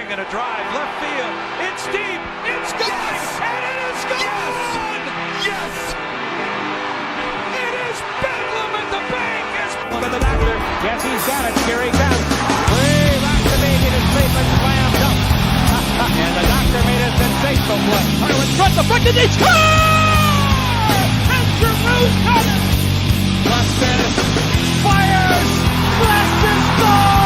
swing and a drive, left field. It's deep. It's gone. Yes! And it is gone. Yes! It is bedlam at the bank. Look at the doctor. Yes, he's got it. Here he comes. Way back to me. It is safe and slammed up. And the doctor made a sensational play. Harlan front, the front, and they score! And Jurgens got it. Goldstein fires. Blast and goal!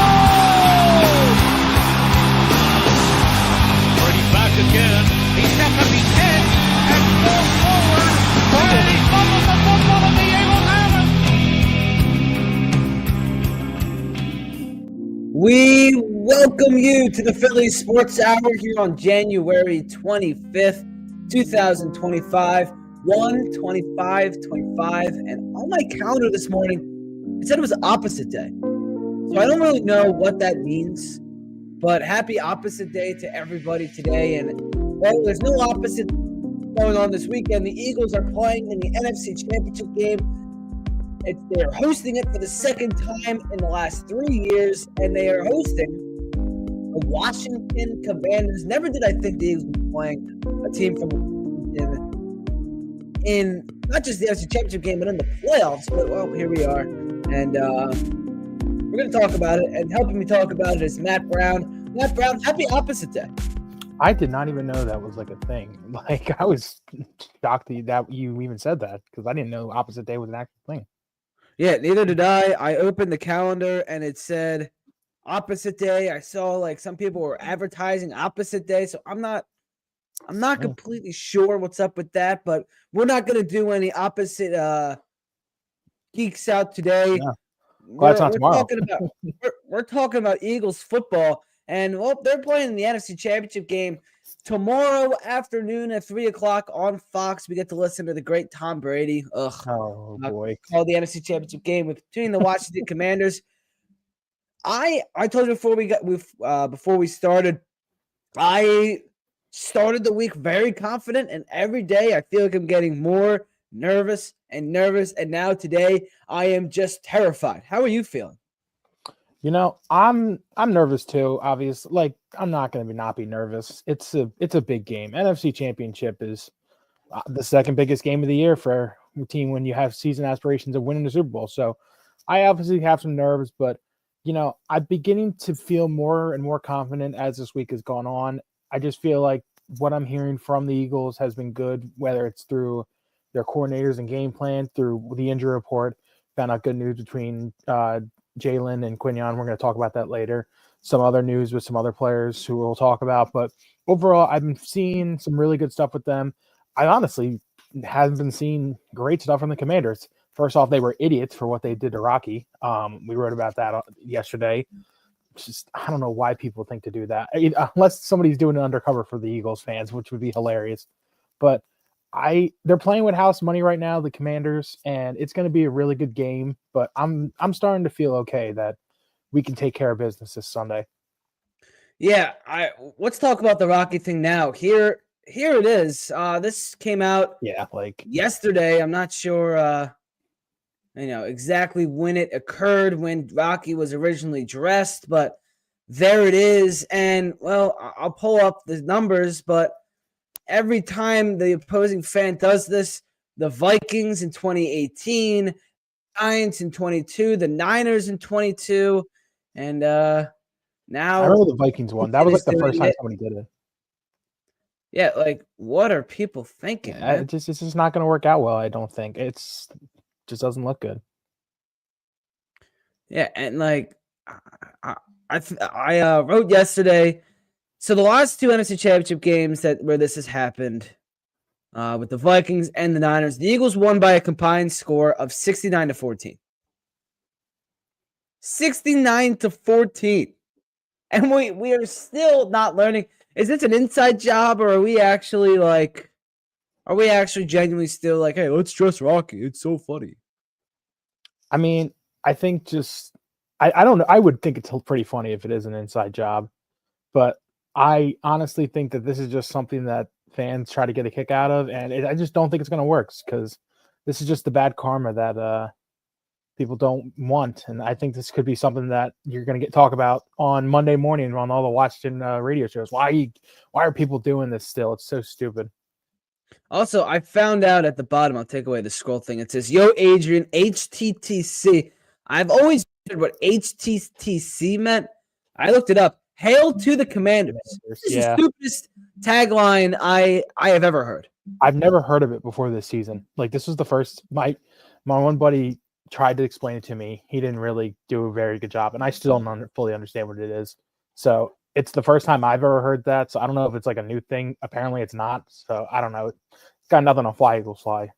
Brady back again. He's set up his head and falls forward. And he fumbles the football and the Eagles have it. We welcome you to the Phillies Sports Hour here on January 25th, 2025, 1/25/25, and on my calendar this morning, it said it was the opposite day. So I don't really know what that means, but happy opposite day to everybody today. And well, there's no opposite going on this weekend. The Eagles are playing in the NFC Championship game. They're hosting it for the second time in the last 3 years, and they are hosting the Washington Commanders. Never did I think the Eagles would be playing a team from in not just the NFC Championship game, but in the playoffs. But, well, here we are, and we're going to talk about it, and helping me talk about it is Matt Brown. Matt Brown, happy opposite day. I did not even know that was like a thing. Like, I was shocked that you even said that because I didn't know opposite day was an actual thing. Yeah, neither did I. I opened the calendar and it said opposite day. I saw like some people were advertising opposite day, so I'm not completely sure what's up with that, but we're not going to do any opposite geeks out today. Yeah. Well, that's not tomorrow. We're talking about Eagles football, and well, they're playing in the NFC Championship game tomorrow afternoon at 3:00 on Fox. We get to listen to the great Tom Brady. Oh boy! Called the NFC Championship game between the Washington Commanders. I told you before we started, I started the week very confident, and every day I feel like I'm getting more nervous, and now today I am just terrified. How are you feeling? You know, I'm nervous too. Obviously, like I'm not going to not be nervous. It's a big game. NFC Championship is the second biggest game of the year for a team when you have season aspirations of winning the Super Bowl. So, I obviously have some nerves, but you know, I'm beginning to feel more and more confident as this week has gone on. I just feel like what I'm hearing from the Eagles has been good, whether it's through their coordinators and game plan, through the injury report. Found out good news between Jalen and Quinion. We're going to talk about that later. Some other news with some other players who we'll talk about. But overall, I've been seeing some really good stuff with them. I honestly haven't been seeing great stuff from the Commanders. First off, they were idiots for what they did to Rocky. We wrote about that yesterday. Just I don't know why people think to do that, unless somebody's doing it undercover for the Eagles fans, which would be hilarious. But they're playing with house money right now, the Commanders, and it's going to be a really good game. But I'm starting to feel okay that we can take care of business this Sunday. Yeah, let's talk about the Rocky thing now. Here it is. This came out like yesterday. I'm not sure exactly when it occurred, when Rocky was originally dressed, but there it is. And well, I'll pull up the numbers, but every time the opposing fan does this, the Vikings in 2018, Giants in 22, the Niners in 22, and now I remember the Vikings one. That was like the first time somebody did it. Yeah, like what are people thinking? It's just not going to work out well. I don't think just doesn't look good. Yeah, and like I wrote yesterday. So the last two NFC Championship games where this has happened, with the Vikings and the Niners, the Eagles won by a combined score of 69-14. 69-14. And we are still not learning. Is this an inside job, or are we actually genuinely still like, hey, let's dress Rocky. It's so funny. I mean, I think I don't know. I would think it's pretty funny if it is an inside job, but I honestly think that this is just something that fans try to get a kick out of, and I just don't think it's going to work because this is just the bad karma that people don't want. And I think this could be something that you're going to talk about on Monday morning on all the Washington radio shows. Why are people doing this still? It's so stupid. Also, I found out at the bottom, I'll take away the scroll thing. It says, Yo, Adrian, HTTC. I've always wondered what HTTC meant. I looked it up. Hail to the Commanders. This is the stupidest tagline I have ever heard. I've never heard of it before this season. Like, this was the first. My one buddy tried to explain it to me. He didn't really do a very good job, and I still don't fully understand what it is. So it's the first time I've ever heard that. So I don't know if it's like a new thing. Apparently it's not. So I don't know. It's got nothing on Fly Eagles Fly.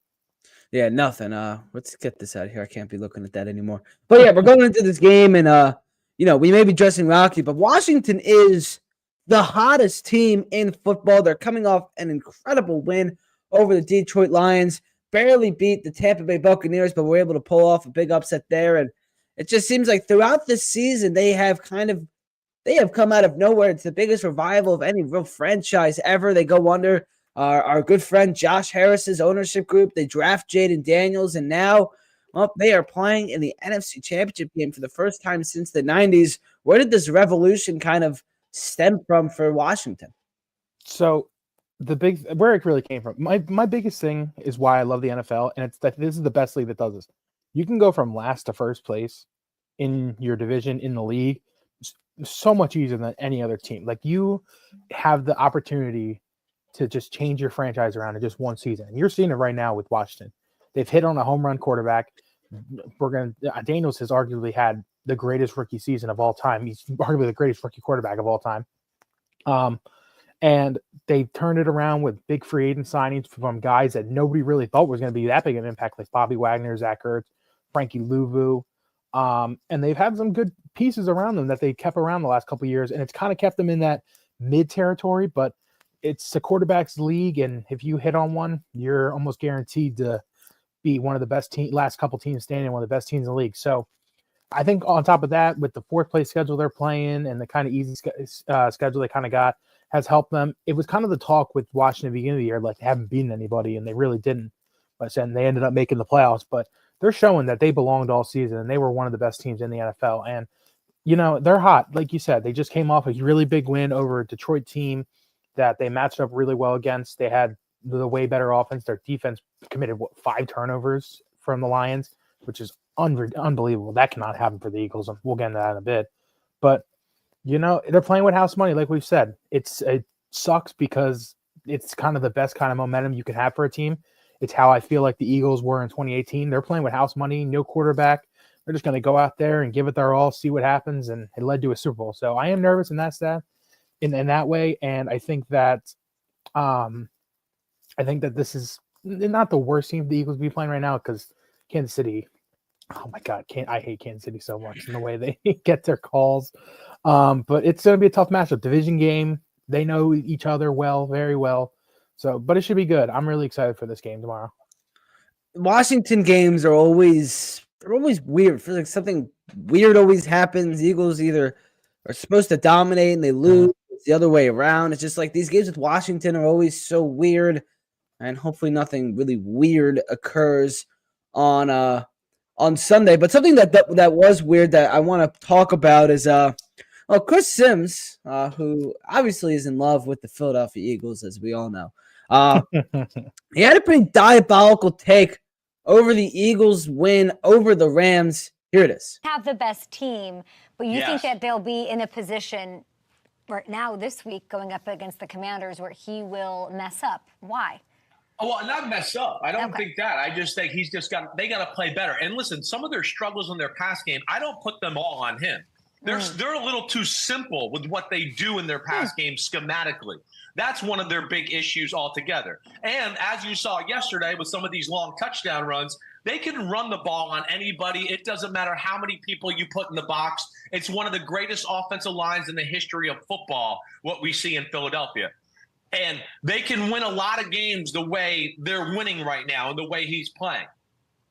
Yeah, nothing. Let's get this out of here. I can't be looking at that anymore. But yeah, we're going into this game, and we may be dressing rocky, but Washington is the hottest team in football. They're coming off an incredible win over the Detroit Lions. Barely beat the Tampa Bay Buccaneers, but were able to pull off a big upset there. And it just seems like throughout this season, they have come out of nowhere. It's the biggest revival of any real franchise ever. They go under our good friend Josh Harris's ownership group. They draft Jayden Daniels, and now, well, they are playing in the NFC Championship game for the first time since the 90s. Where did this revolution kind of stem from for Washington? So where it really came from, my biggest thing is why I love the NFL, and it's that this is the best league that does this. You can go from last to first place in your division in the league so much easier than any other team. Like, you have the opportunity to just change your franchise around in just one season. And you're seeing it right now with Washington. They've hit on a home run quarterback. Daniels has arguably had the greatest rookie season of all time. He's arguably the greatest rookie quarterback of all time. And they turned it around with big free agent signings from guys that nobody really thought was going to be that big of an impact, like Bobby Wagner, Zach Ertz, Frankie Louvu. And they've had some good pieces around them that they kept around the last couple of years, and it's kind of kept them in that mid territory, but it's a quarterback's league, and if you hit on one, you're almost guaranteed to be one of the best last couple teams standing, one of the best teams in the league. So I think on top of that, with the fourth place schedule they're playing and the kind of easy schedule they kind of got, has helped them. It was kind of the talk with Washington at the beginning of the year, like they haven't beaten anybody, and they really didn't. But then they ended up making the playoffs. But they're showing that they belonged all season, and they were one of the best teams in the NFL. And, they're hot. Like you said, they just came off a really big win over a Detroit team that they matched up really well against. They had the way better offense. Their defense committed 5 turnovers from the Lions, which is unbelievable. That cannot happen for the Eagles. We'll get into that in a bit. But, they're playing with house money, like we've said. It sucks because it's kind of the best kind of momentum you can have for a team. It's how I feel like the Eagles were in 2018. They're playing with house money, no quarterback. They're just going to go out there and give it their all, see what happens, and it led to a Super Bowl. So I am nervous in that way, and I think that this is not the worst team the Eagles be playing right now, because Kansas City, oh my God, I hate Kansas City so much in the way they get their calls. But it's going to be a tough matchup, division game. They know each other well, very well. So, but it should be good. I'm really excited for this game tomorrow. Washington games are always weird. It feels like something weird always happens. The Eagles either are supposed to dominate and they lose. It's the other way around. It's just like these games with Washington are always so weird, and hopefully nothing really weird occurs on Sunday. But something that was weird that I want to talk about is Chris Sims, who obviously is in love with the Philadelphia Eagles, as we all know. He had a pretty diabolical take over the Eagles' win over the Rams. Here it is. Have the best team, but you think that they'll be in a position right now this week going up against the Commanders where he will mess up. Why? Oh, well, not mess up. I don't think that. I just think they got to play better. And listen, some of their struggles in their pass game, I don't put them all on him. They're a little too simple with what they do in their pass game schematically. That's one of their big issues altogether. And as you saw yesterday with some of these long touchdown runs, they can run the ball on anybody. It doesn't matter how many people you put in the box. It's one of the greatest offensive lines in the history of football, what we see in Philadelphia. And they can win a lot of games the way they're winning right now and the way he's playing.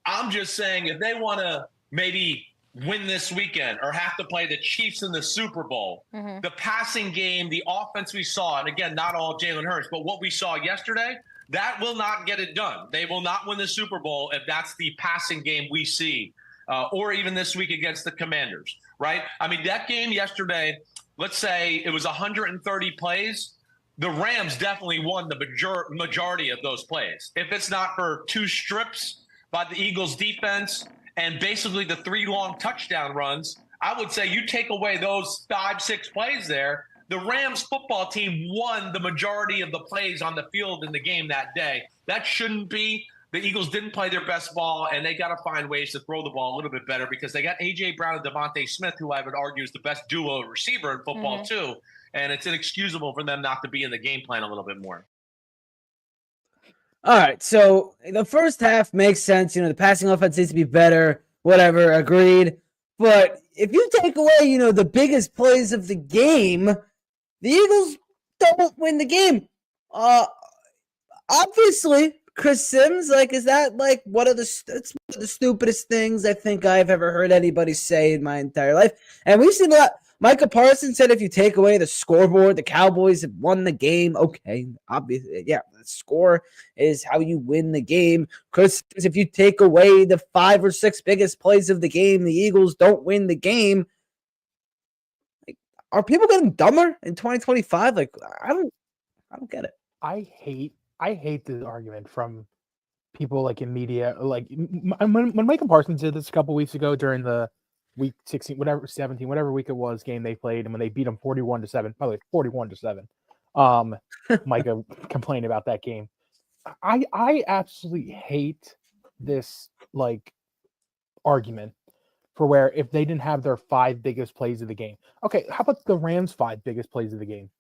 I'm just saying, if they want to maybe win this weekend or have to play the Chiefs in the Super Bowl, the passing game, the offense we saw, and again, not all Jalen Hurts, but what we saw yesterday, that will not get it done. They will not win the Super Bowl if that's the passing game we see or even this week against the Commanders, right? I mean, that game yesterday, let's say it was 130 plays. The Rams definitely won the majority of those plays. If it's not for 2 strips by the Eagles defense and basically the 3 long touchdown runs, I would say you take away those 5-6 plays there, the Rams football team won the majority of the plays on the field in the game that day. That shouldn't be. The Eagles didn't play their best ball, and they got to find ways to throw the ball a little bit better because they got A.J. Brown and Devontae Smith, who I would argue is the best duo receiver in football too, and it's inexcusable for them not to be in the game plan a little bit more. All right, so the first half makes sense. The passing offense needs to be better, whatever, agreed. But if you take away, the biggest plays of the game, the Eagles don't win the game. Obviously, Chris Sims, is that one of the stupidest things I think I've ever heard anybody say in my entire life. And we've seen that. Micah Parsons said if you take away the scoreboard, the Cowboys have won the game. Okay, obviously, yeah, the score is how you win the game. Chris Sims, if you take away the 5 or 6 biggest plays of the game, the Eagles don't win the game. Are people getting dumber in 2025? I don't get it. I hate this argument from people in media. When Micah Parsons did this a couple weeks ago during the week 16, 17, whatever week it was, game they played, and when they beat them 41-7, by the way, 41-7. Micah complained about that game. I absolutely hate this argument for where if they didn't have their 5 biggest plays of the game. Okay, how about the Rams' 5 biggest plays of the game?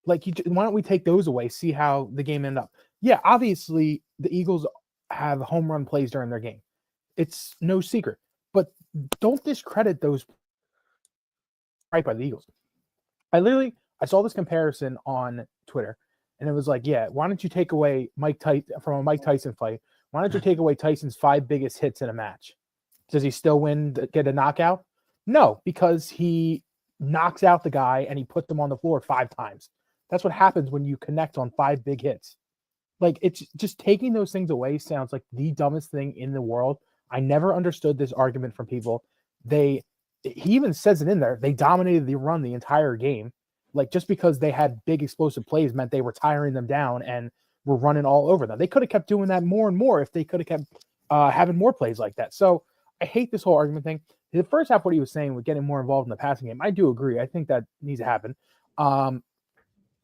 Why don't we take those away, see how the game ended up? Yeah, obviously, the Eagles have home run plays during their game. It's no secret. But don't discredit those right by the Eagles. I saw this comparison on Twitter, and it was why don't you take away Mike Tyson fight? Why don't you take away Tyson's 5 biggest hits in a match? Does he still get a knockout? No, because he knocks out the guy and he puts them on the floor 5 times. That's what happens when you connect on 5 big hits. It's just taking those things away sounds like the dumbest thing in the world. I never understood this argument from people. He even says it in there. They dominated the run the entire game. Just because they had big explosive plays meant they were tiring them down and were running all over them. They could have kept doing that more and more if they could have kept having more plays like that. So I hate this whole argument thing. The first half, what he was saying with getting more involved in the passing game, I do agree. I think that needs to happen.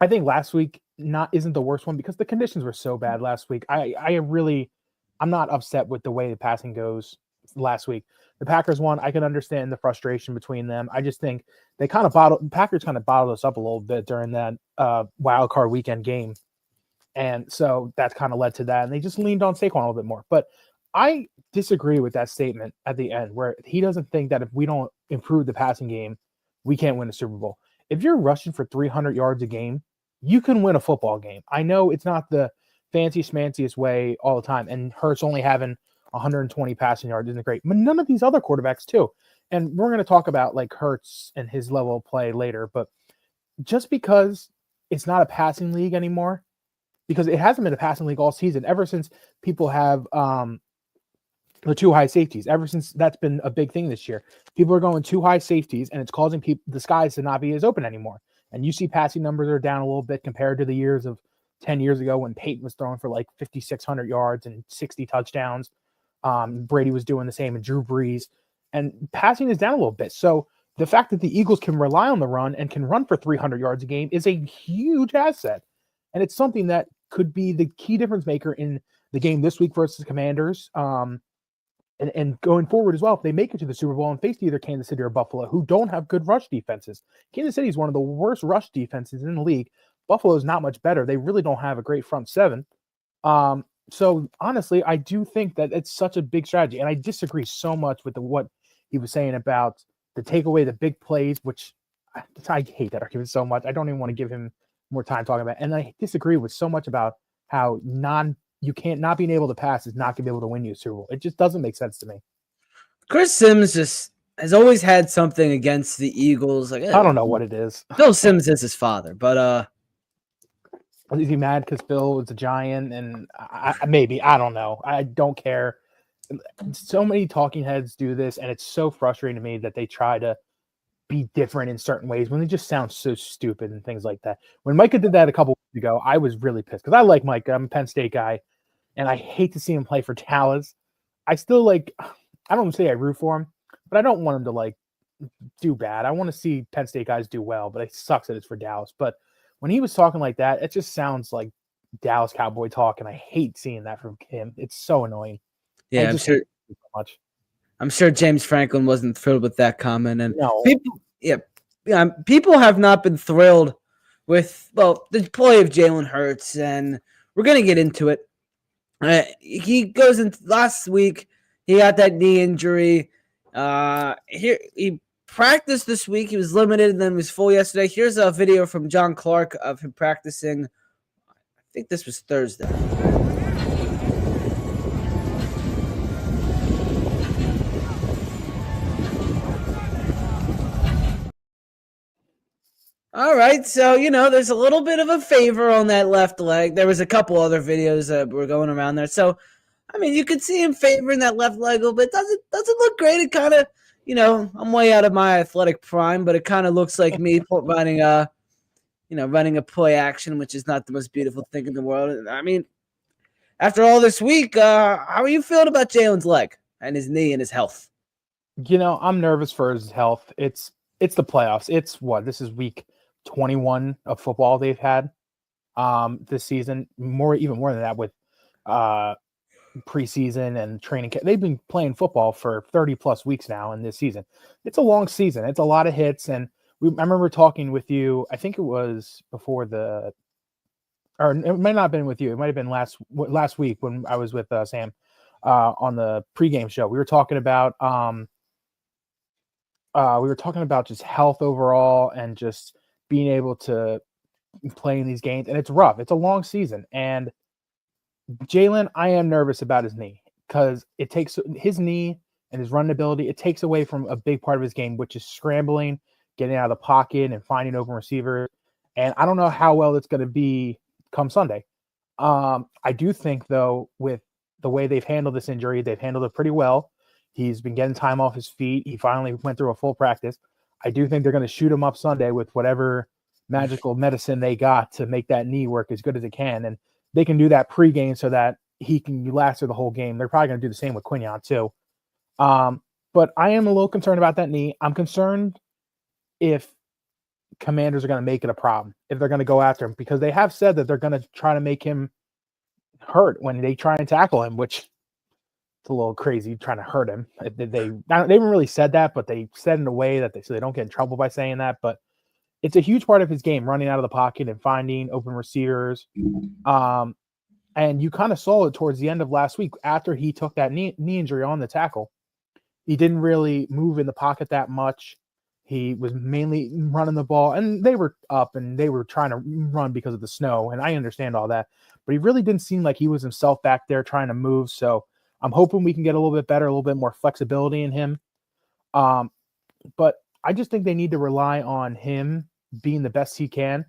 I think last week isn't the worst one because the conditions were so bad last week. I'm not upset with the way the passing goes last week. The Packers won. I can understand the frustration between them. I just think Packers kind of bottled us up a little bit during that wild card weekend game. And so that kind of led to that. And they just leaned on Saquon a little bit more. But I disagree with that statement at the end where he doesn't think that if we don't improve the passing game, we can't win the Super Bowl. If you're rushing for 300 yards a game, you can win a football game. I know it's not the fancy schmanciest way all the time, and Hurts only having 120 passing yards isn't great, but none of these other quarterbacks too. And we're going to talk about Hurts and his level of play later, but just because it's not a passing league anymore, because it hasn't been a passing league all season, ever since people have the 2 high safeties, ever since that's been a big thing this year. People are going 2 high safeties, and it's causing the skies to not be as open anymore. And you see passing numbers are down a little bit compared to the years of 10 years ago when Peyton was throwing for 5,600 yards and 60 touchdowns. Brady was doing the same, and Drew Brees. And passing is down a little bit. So the fact that the Eagles can rely on the run and can run for 300 yards a game is a huge asset. And it's something that could be the key difference maker in the game this week versus the Commanders. And going forward as well, if they make it to the Super Bowl and face either Kansas City or Buffalo, who don't have good rush defenses. Kansas City is one of the worst rush defenses in the league. Buffalo is not much better. They really don't have a great front 7. So honestly, I do think that it's such a big strategy. And I disagree so much with what he was saying about the take away the big plays, which I hate that argument so much. I don't even want to give him more time talking about it. And I disagree with so much about how not being able to pass is not going to be able to win you a Super Bowl. It just doesn't make sense to me. Chris Sims has always had something against the Eagles. I don't know what it is. Phil Sims is his father, but is he mad because Phil was a Giant? And maybe, I don't know. I don't care. so many talking heads do this, and it's so frustrating to me that they try to be different in certain ways when they just sound so stupid and things like that. When Micah did that a couple weeks ago, I was really pissed because I like Micah. I'm a Penn State guy, and I hate to see him play for Dallas. I still I don't say I root for him, but I don't want him to do bad. I want to see Penn State guys do well, but it sucks that it's for Dallas. But when he was talking like that, it just sounds like Dallas Cowboy talk, and I hate seeing that from him. It's so annoying. Yeah, I'm sure. So much. I'm sure James Franklin wasn't thrilled with that comment, and No. people have not been thrilled with the play of Jalen Hurts, and we're gonna get into it. He goes into last week. He got that knee injury. He practiced this week. He was limited, and then was full yesterday. Here's a video from John Clark of him practicing. I think this was Thursday. All right, so, there's a little bit of a favor on that left leg. There was a couple other videos that were going around there. So, I mean, you could see him favoring that left leg a little bit. Doesn't look great. It kind of, I'm way out of my athletic prime, but it kind of looks like me running a play action, which is not the most beautiful thing in the world. I mean, after all this week, how are you feeling about Jalen's leg and his knee and his health? I'm nervous for his health. It's the playoffs. This is week 21 of football they've had this season. Even more than that with preseason and training. They've been playing football for 30 plus weeks now in this season. It's a long season. It's a lot of hits. And I remember talking with you, I think it was before or it might not have been with you. It might have been last week when I was with Sam on the pregame show. We were talking about just health overall and just being able to play in these games. And it's rough. It's a long season. And Jalen, I am nervous about his knee because it takes his knee and his running ability. It takes away from a big part of his game, which is scrambling, getting out of the pocket and finding open receivers. And I don't know how well it's going to be come Sunday. I do think, though, with the way they've handled this injury, they've handled it pretty well. He's been getting time off his feet. He finally went through a full practice. I do think they're going to shoot him up Sunday with whatever magical medicine they got to make that knee work as good as it can. And they can do that pregame so that he can last through the whole game. They're probably going to do the same with Quinion too. But I am a little concerned about that knee. I'm concerned if Commanders are going to make it a problem, if they're going to go after him, because they have said that they're going to try to make him hurt when they try and tackle him, which it's a little crazy trying to hurt him. They haven't really said that, but they said in a way that so they don't get in trouble by saying that. But it's a huge part of his game, running out of the pocket and finding open receivers. And you kind of saw it towards the end of last week after he took that knee injury on the tackle. He didn't really move in the pocket that much. He was mainly running the ball, and they were up and they were trying to run because of the snow. And I understand all that, but he really didn't seem like he was himself back there trying to move. So I'm hoping we can get a little bit better, a little bit more flexibility in him. But I just think they need to rely on him being the best he can,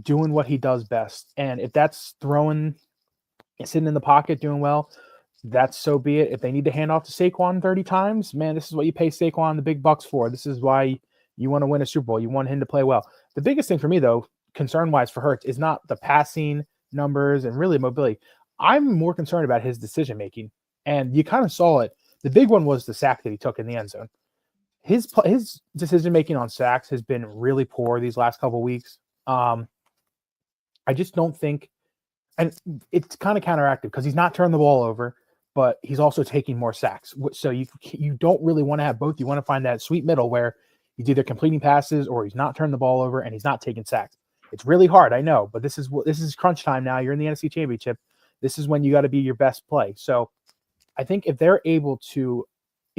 doing what he does best. And if that's sitting in the pocket, doing well, that's so be it. If they need to hand off to Saquon 30 times, man, this is what you pay Saquon the big bucks for. This is why you want to win a Super Bowl. You want him to play well. The biggest thing for me, though, concern-wise for Hurts, is not the passing numbers and really mobility. I'm more concerned about his decision-making. And you kind of saw it. The big one was the sack that he took in the end zone. His decision-making on sacks has been really poor these last couple of weeks. I just don't think, and it's kind of counteractive because he's not turning the ball over, but he's also taking more sacks. So you don't really want to have both. You want to find that sweet middle where he's either completing passes or he's not turning the ball over and he's not taking sacks. It's really hard, I know, but this is crunch time now. You're in the NFC Championship. This is when you got to be your best play. So I think if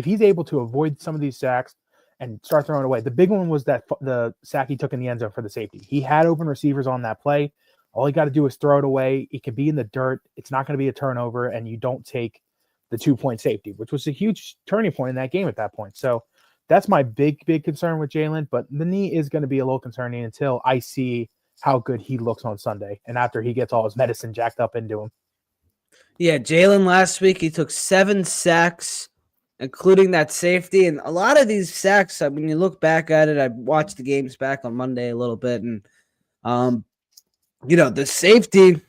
he's able to avoid some of these sacks and start throwing away. The big one was the sack he took in the end zone for the safety. He had open receivers on that play. All he got to do is throw it away. It could be in the dirt. It's not going to be a turnover, and you don't take the 2-point safety, which was a huge turning point in that game at that point. So that's my big concern with Jalen. But the knee is going to be a little concerning until I see how good he looks on Sunday and after he gets all his medicine jacked up into him. Yeah, Jalen last week, he took 7 sacks, including that safety. And a lot of these sacks, when you look back at it, I watched the games back on Monday a little bit. And, the safety,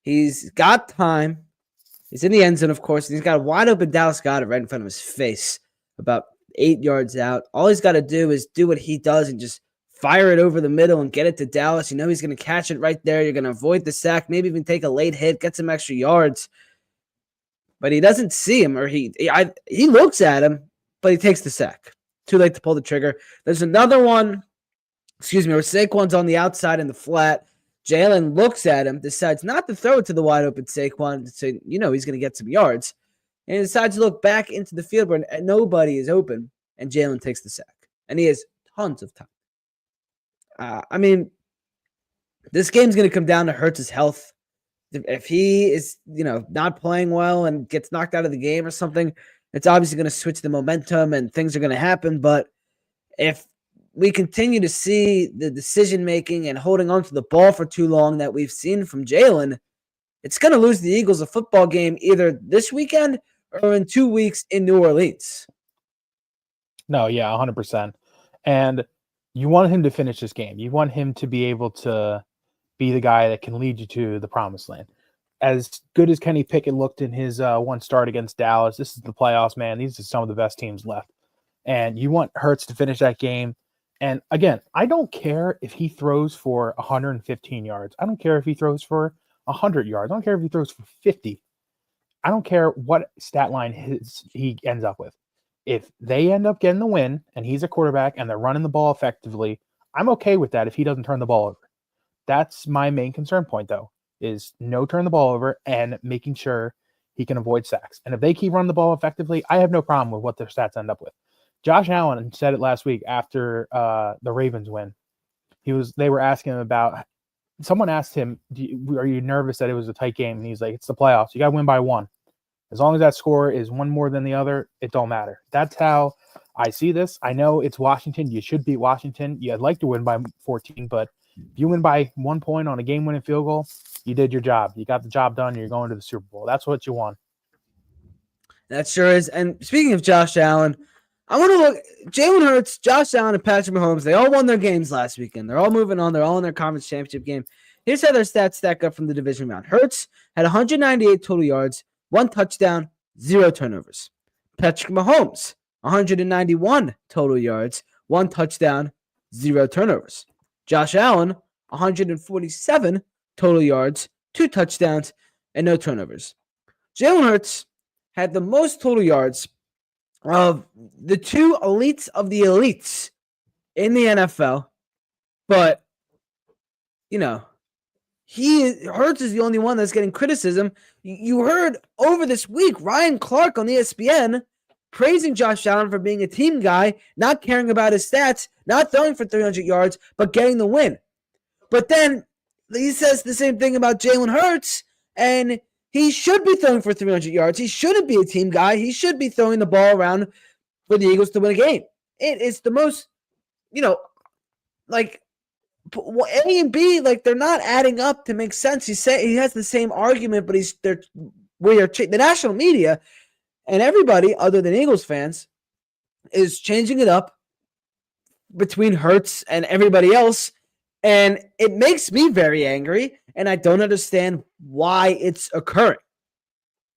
he's got time. He's in the end zone, of course. And he's got a wide open Dallas Goedert right in front of his face, about 8 yards out. All he's got to do is do what he does and just fire it over the middle and get it to Dallas. You know he's going to catch it right there. You're going to avoid the sack, maybe even take a late hit, get some extra yards. But he doesn't see him, or he looks at him, but he takes the sack. Too late to pull the trigger. There's another one, where Saquon's on the outside in the flat. Jalen looks at him, decides not to throw it to the wide open Saquon, so he's going to get some yards, and he decides to look back into the field where nobody is open, and Jalen takes the sack, and he has tons of time. This game's going to come down to Hurts' health. If he is, not playing well and gets knocked out of the game or something, it's obviously going to switch the momentum and things are going to happen. But if we continue to see the decision-making and holding on to the ball for too long that we've seen from Jalen, it's going to lose the Eagles a football game either this weekend or in 2 weeks in New Orleans. No, yeah, 100%. And you want him to finish this game. You want him to be able to be the guy that can lead you to the promised land. As good as Kenny Pickett looked in his one start against Dallas, this is the playoffs, man. These are some of the best teams left. And you want Hurts to finish that game. And again, I don't care if he throws for 115 yards. I don't care if he throws for 100 yards. I don't care if he throws for 50. I don't care what stat line he ends up with. If they end up getting the win and he's a quarterback and they're running the ball effectively, I'm okay with that if he doesn't turn the ball over. That's my main concern point, though, is no turn the ball over and making sure he can avoid sacks. And if they keep running the ball effectively, I have no problem with what their stats end up with. Josh Allen said it last week after the Ravens win. They were asking him about, someone asked him, are you nervous that it was a tight game? And he's like, it's the playoffs. You got to win by 1. As long as that score is 1 more than the other, it don't matter. That's how I see this. I know it's Washington. You should beat Washington. You'd like to win by 14, but if you win by 1 point on a game-winning field goal, you did your job. You got the job done. You're going to the Super Bowl. That's what you want. That sure is. And speaking of Josh Allen, I want to look. Jalen Hurts, Josh Allen, and Patrick Mahomes, they all won their games last weekend. They're all moving on. They're all in their conference championship game. Here's how their stats stack up from the division round. Hurts had 198 total yards, 1 touchdown, 0 turnovers. Patrick Mahomes, 191 total yards, 1 touchdown, 0 turnovers. Josh Allen, 147 total yards, 2 touchdowns, and no turnovers. Jalen Hurts had the most total yards of the 2 elites of the elites in the NFL, but Hurts is the only one that's getting criticism. You heard over this week Ryan Clark on ESPN praising Josh Allen for being a team guy, not caring about his stats, not throwing for 300 yards, but getting the win. But then he says the same thing about Jalen Hurts, and he should be throwing for 300 yards. He shouldn't be a team guy. He should be throwing the ball around for the Eagles to win a game. It is the most, A and B, they're not adding up to make sense. He has the same argument, but the national media and everybody other than Eagles fans is changing it up between Hurts and everybody else, and it makes me very angry, and I don't understand why it's occurring.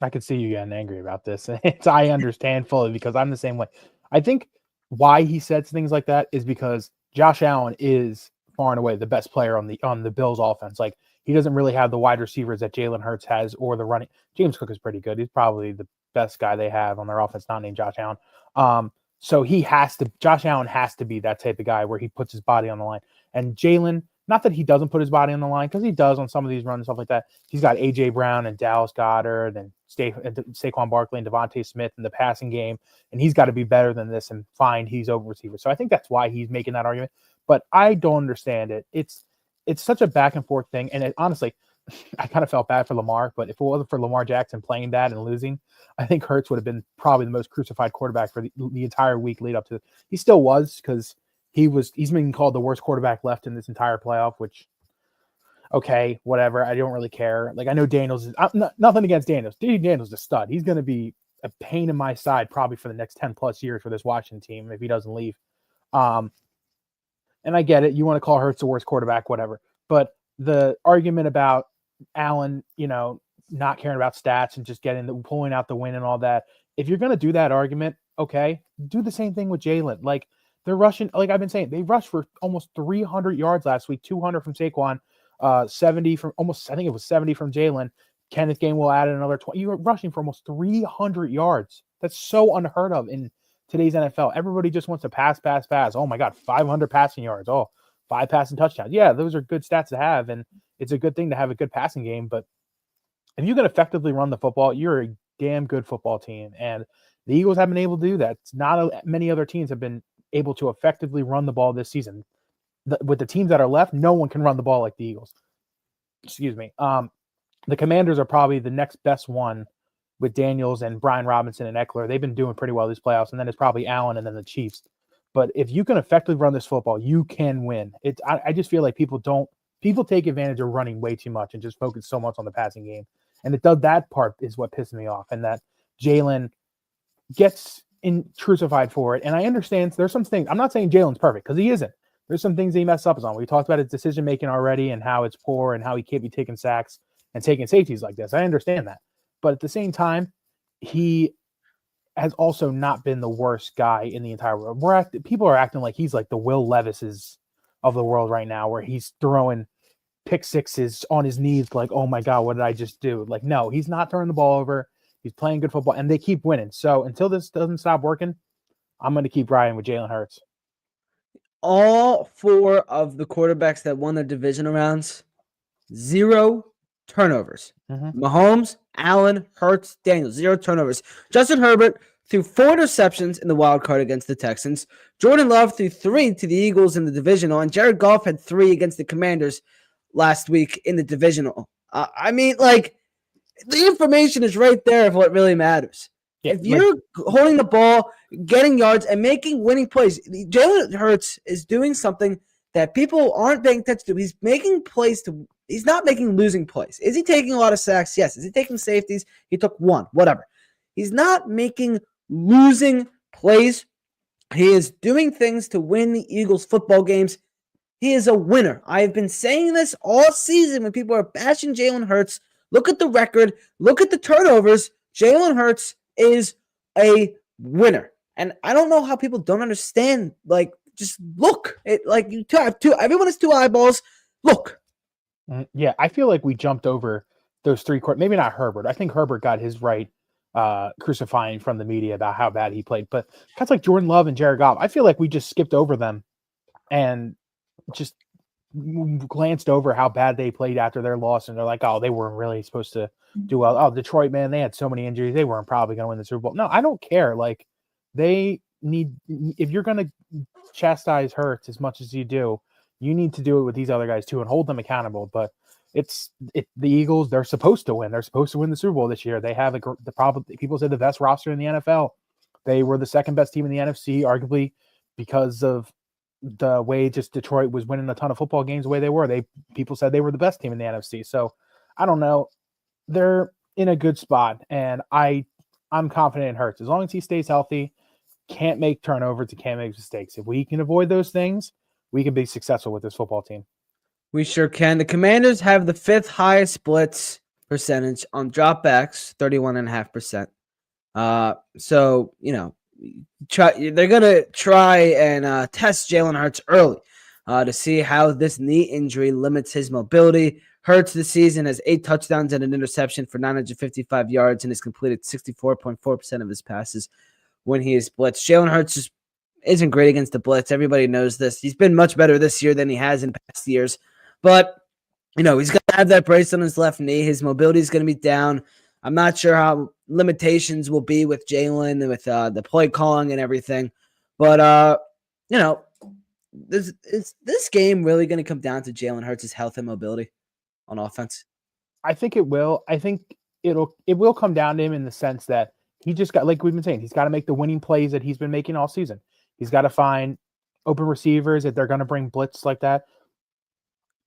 I could see you getting angry about this. I understand fully because I'm the same way. I think why he says things like that is because Josh Allen is far and away the best player on the Bills offense. He doesn't really have the wide receivers that Jalen Hurts has or the running. James Cook is pretty good. He's probably the best guy they have on their offense, not named Josh Allen. So Josh Allen has to be that type of guy where he puts his body on the line. And Jalen, not that he doesn't put his body on the line, because he does on some of these runs and stuff like that. He's got A.J. Brown and Dallas Goedert and Saquon Barkley and Devontae Smith in the passing game, and he's got to be better than this and find he's over receivers. So I think that's why he's making that argument. But I don't understand it. It's such a back and forth thing. And honestly, I kind of felt bad for Lamar, but if it wasn't for Lamar Jackson playing bad and losing, I think Hurts would have been probably the most crucified quarterback for the entire week lead up to it. He still was, because he's been called the worst quarterback left in this entire playoff, which okay, whatever. I don't really care. Like, I know Daniels is nothing against Daniels. Daniels is a stud. He's going to be a pain in my side probably for the next 10 plus years for this Washington team if he doesn't leave. And I get it. You want to call Hurts the worst quarterback, whatever. But the argument about Allen, not caring about stats and just pulling out the win and all that. If you're going to do that argument, okay, do the same thing with Jalen. Like, they're rushing, like I've been saying, they rushed for almost 300 yards last week, 200 from Saquon, 70 from almost, I think it was 70 from Jalen. Kenneth Gainwell added another 20. You were rushing for almost 300 yards. That's so unheard of in today's NFL. Everybody just wants to pass. Oh my God, 500 passing yards. Oh, 5 passing touchdowns. Yeah, those are good stats to have, and it's a good thing to have a good passing game. But if you can effectively run the football, you're a damn good football team. And the Eagles have been able to do that. Not many other teams have been able to effectively run the ball this season. With the teams that are left, no one can run the ball like the Eagles. Excuse me. The Commanders are probably the next best one with Daniels and Brian Robinson and Eckler. They've been doing pretty well these playoffs, and then it's probably Allen and then the Chiefs. But if you can effectively run this football, you can win. I just feel like people take advantage of running way too much and just focus so much on the passing game. And that part is what pisses me off, and that Jalen gets crucified for it. And I understand there's some things. I'm not saying Jalen's perfect because he isn't. There's some things that he messed up on. We talked about his decision making already and how it's poor and how he can't be taking sacks and taking safeties like this. I understand that. But at the same time, he has also not been the worst guy in the entire world. People are acting like he's like the Will Levises of the world right now, where he's throwing pick sixes on his knees like, oh my God, what did I just do? Like, no, he's not throwing the ball over. He's playing good football, and they keep winning. So until this doesn't stop working, I'm going to keep riding with Jalen Hurts. All 4 of the quarterbacks that won their divisional rounds, 0 turnovers. Mahomes, Allen, Hurts, Daniels, 0 turnovers. Justin Herbert threw 4 interceptions in the wild card against the Texans. Jordan Love threw 3 to the Eagles in the divisional, and Jared Goff had 3 against the Commanders last week in the divisional. The information is right there of what really matters. Yeah, if you're holding the ball, getting yards, and making winning plays, Jalen Hurts is doing something that people aren't paying attention to. He's making plays he's not making losing plays. Is he taking a lot of sacks? Yes. Is he taking safeties? He took 1, whatever. He's not making losing plays. He is doing things to win the Eagles football games. He is a winner. I've been saying this all season when people are bashing Jalen Hurts. Look at the record. Look at the turnovers. Jalen Hurts is a winner. And I don't know how people don't understand. Like, just look. You have 2. Everyone has 2 eyeballs. Look. Yeah, I feel like we jumped over those 3 quarters. Maybe not Herbert. I think Herbert got his right crucifying from the media about how bad he played. But guys like Jordan Love and Jared Goff, I feel like we just skipped over them and just glanced over how bad they played after their loss, and they're like, oh, they weren't really supposed to do well. Oh, Detroit, man, they had so many injuries. They weren't probably going to win the Super Bowl. No, I don't care. Like, if you're going to chastise Hurts as much as you do, you need to do it with these other guys too and hold them accountable. But the Eagles, they're supposed to win. They're supposed to win the Super Bowl this year. They have people say the best roster in the NFL. They were the second best team in the NFC, arguably because of the way just Detroit was winning a ton of football games the way they were. People said they were the best team in the NFC. So I don't know. They're in a good spot, and I'm confident in Hurts. As long as he stays healthy, can't make turnovers, and can't make mistakes. If we can avoid those things, we can be successful with this football team. We sure can. The Commanders have the 5th highest blitz percentage on dropbacks, 31.5%. So, they're going to try and test Jalen Hurts early to see how this knee injury limits his mobility. Hurts this season has 8 touchdowns and an interception for 955 yards and has completed 64.4% of his passes when he is blitzed. Jalen Hurts just isn't great against the blitz. Everybody knows this. He's been much better this year than he has in past years. But, he's going to have that brace on his left knee. His mobility is going to be down. I'm not sure how limitations will be with Jalen and with the play calling and everything. But, is this game really going to come down to Jalen Hurts' health and mobility on offense? I think it will. I think it will come down to him in the sense that he just got, like we've been saying, he's got to make the winning plays that he's been making all season. He's got to find open receivers if they're going to bring blitz like that.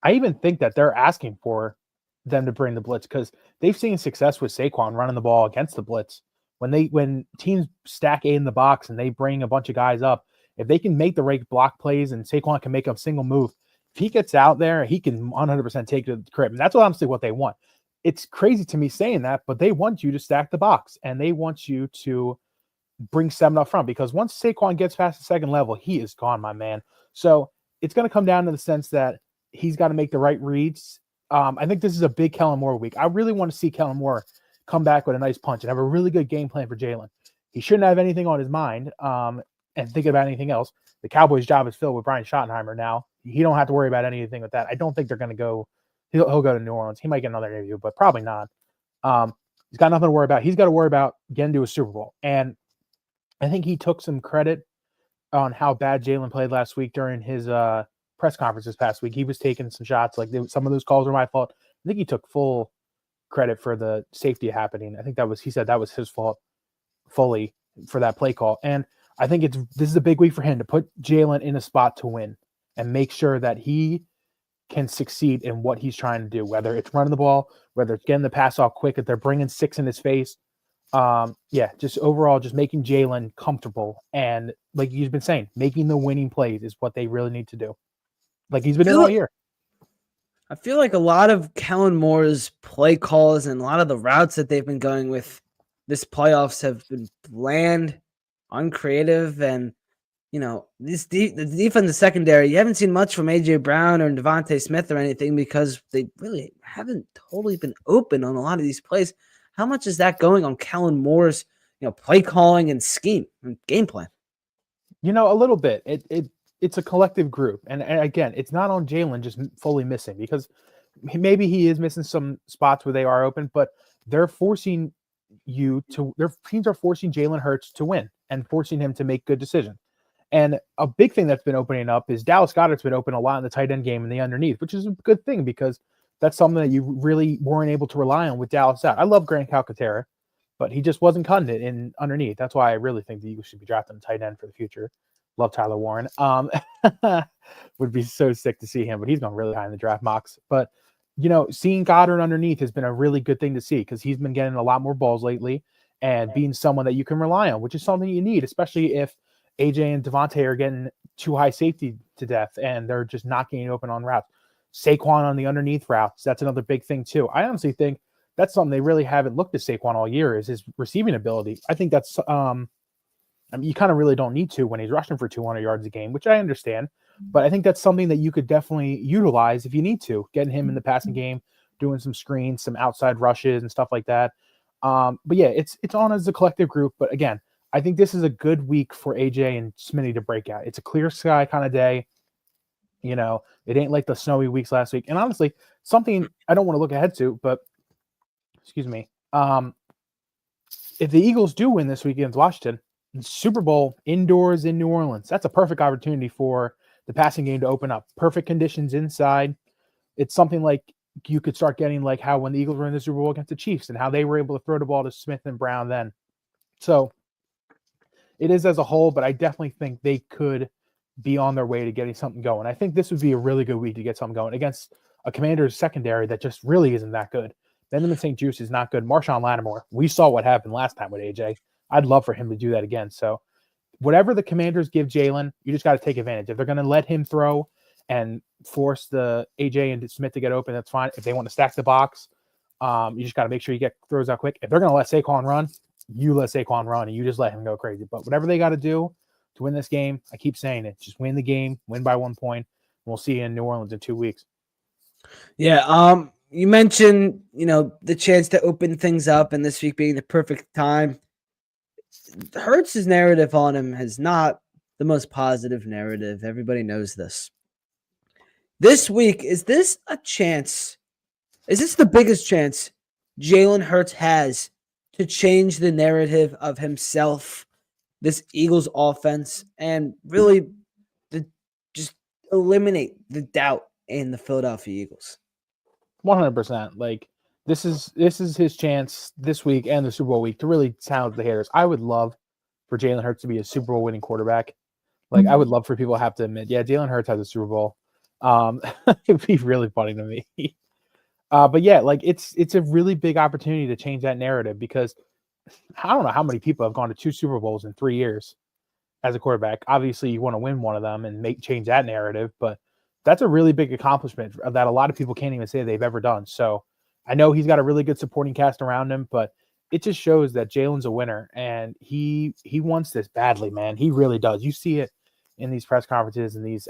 I even think that they're asking for them to bring the blitz because they've seen success with Saquon running the ball against the blitz. When teams stack A in the box and they bring a bunch of guys up, if they can make the right block plays and Saquon can make a single move, if he gets out there, he can 100% take it to the crib. And that's honestly what they want. It's crazy to me saying that, but they want you to stack the box and they want you to bring 7 up front because once Saquon gets past the second level, he is gone, my man. So it's going to come down to the sense that he's got to make the right reads. I think this is a big Kellen Moore week. I really want to see Kellen Moore come back with a nice punch and have a really good game plan for Jalen. He shouldn't have anything on his mind and think about anything else. The Cowboys' job is filled with Brian Schottenheimer now. He don't have to worry about anything with that. I don't think they're going to go. He'll go to New Orleans. He might get another interview, but probably not. He's got nothing to worry about. He's got to worry about getting to a Super Bowl. And I think he took some credit on how bad Jalen played last week during his press conference this past week. He was taking some shots. Like some of those calls were my fault. I think he took full credit for the safety happening. I think he said that was his fault fully for that play call. And I think this is a big week for him to put Jalen in a spot to win and make sure that he can succeed in what he's trying to do, whether it's running the ball, whether it's getting the pass off quick, if they're bringing 6 in his face. Just overall, just making Jalen comfortable. And like you've been saying, making the winning plays is what they really need to do. Like he's been doing all year. I feel like a lot of Kellen Moore's play calls and a lot of the routes that they've been going with this playoffs have been bland, uncreative, and the defensive secondary, you haven't seen much from A.J. Brown or Devontae Smith or anything because they really haven't totally been open on a lot of these plays. How much is that going on Kellen Moore's, play calling and scheme and game plan? A little bit. It's a collective group. And again, it's not on Jalen just fully missing because maybe he is missing some spots where they are open, but they're forcing their teams are forcing Jalen Hurts to win and forcing him to make good decisions. And a big thing that's been opening up is Dallas Goedert's been open a lot in the tight end game and the underneath, which is a good thing because that's something that you really weren't able to rely on with Dallas out. I love Grant Calcaterra, but he just wasn't cutting it in underneath. That's why I really think the Eagles should be drafting a tight end for the future. Love Tyler Warren. Would be so sick to see him, but he's gone really high in the draft mocks. But, seeing Goddard underneath has been a really good thing to see because he's been getting a lot more balls lately and being someone that you can rely on, which is something you need, especially if AJ and Devontae are getting too high safety to death and they're just not getting open on routes. Saquon on the underneath routes, that's another big thing too. I honestly think that's something they really haven't looked at Saquon all year is his receiving ability. I think that's you kind of really don't need to when he's rushing for 200 yards a game, which I understand. But I think that's something that you could definitely utilize if you need to, getting him in the passing game, doing some screens, some outside rushes and stuff like that. But yeah, it's on as a collective group. But again, I think this is a good week for AJ and Smitty to break out. It's a clear sky kind of day. It ain't like the snowy weeks last week. And honestly, something I don't want to look ahead to, but excuse me. If the Eagles do win this week against Washington, Super Bowl indoors in New Orleans, that's a perfect opportunity for the passing game to open up. Perfect conditions inside. It's something like you could start getting like how when the Eagles were in the Super Bowl against the Chiefs and how they were able to throw the ball to Smith and Brown then. So it is as a whole, but I definitely think they could be on their way to getting something going. I think this would be a really good week to get something going against a Commanders secondary that just really isn't that good. Benjamin St. Juste is not good. Marshawn Lattimore, we saw what happened last time with AJ. I'd love for him to do that again. So whatever the Commanders give Jalen, you just got to take advantage. If they're going to let him throw and force the AJ and Smith to get open, that's fine. If they want to stack the box, you just got to make sure you get throws out quick. If they're going to let Saquon run, you let Saquon run and you just let him go crazy. But whatever they got to do to win this game, I keep saying it, just win the game, win by 1 point. We'll see you in New Orleans in 2 weeks. Yeah. You mentioned, the chance to open things up and this week being the perfect time. Hurts' narrative on him is not the most positive narrative. Everybody knows this. This week, is this a chance? Is this the biggest chance Jalen Hurts has to change the narrative of himself, this Eagles offense, and really just eliminate the doubt in the Philadelphia Eagles? 100%. Like this is his chance this week and the Super Bowl week to really sound the haters. I would love for Jalen Hurts to be a Super Bowl winning quarterback. Like I would love for people to have to admit, yeah, Jalen Hurts has a Super Bowl. It'd be really funny to me. But yeah, like it's a really big opportunity to change that narrative because I don't know how many people have gone to 2 Super Bowls in 3 years as a quarterback. Obviously, you want to win one of them and change that narrative, but that's a really big accomplishment that a lot of people can't even say they've ever done. So I know he's got a really good supporting cast around him, but it just shows that Jalen's a winner and he wants this badly, man. He really does. You see it in these press conferences and these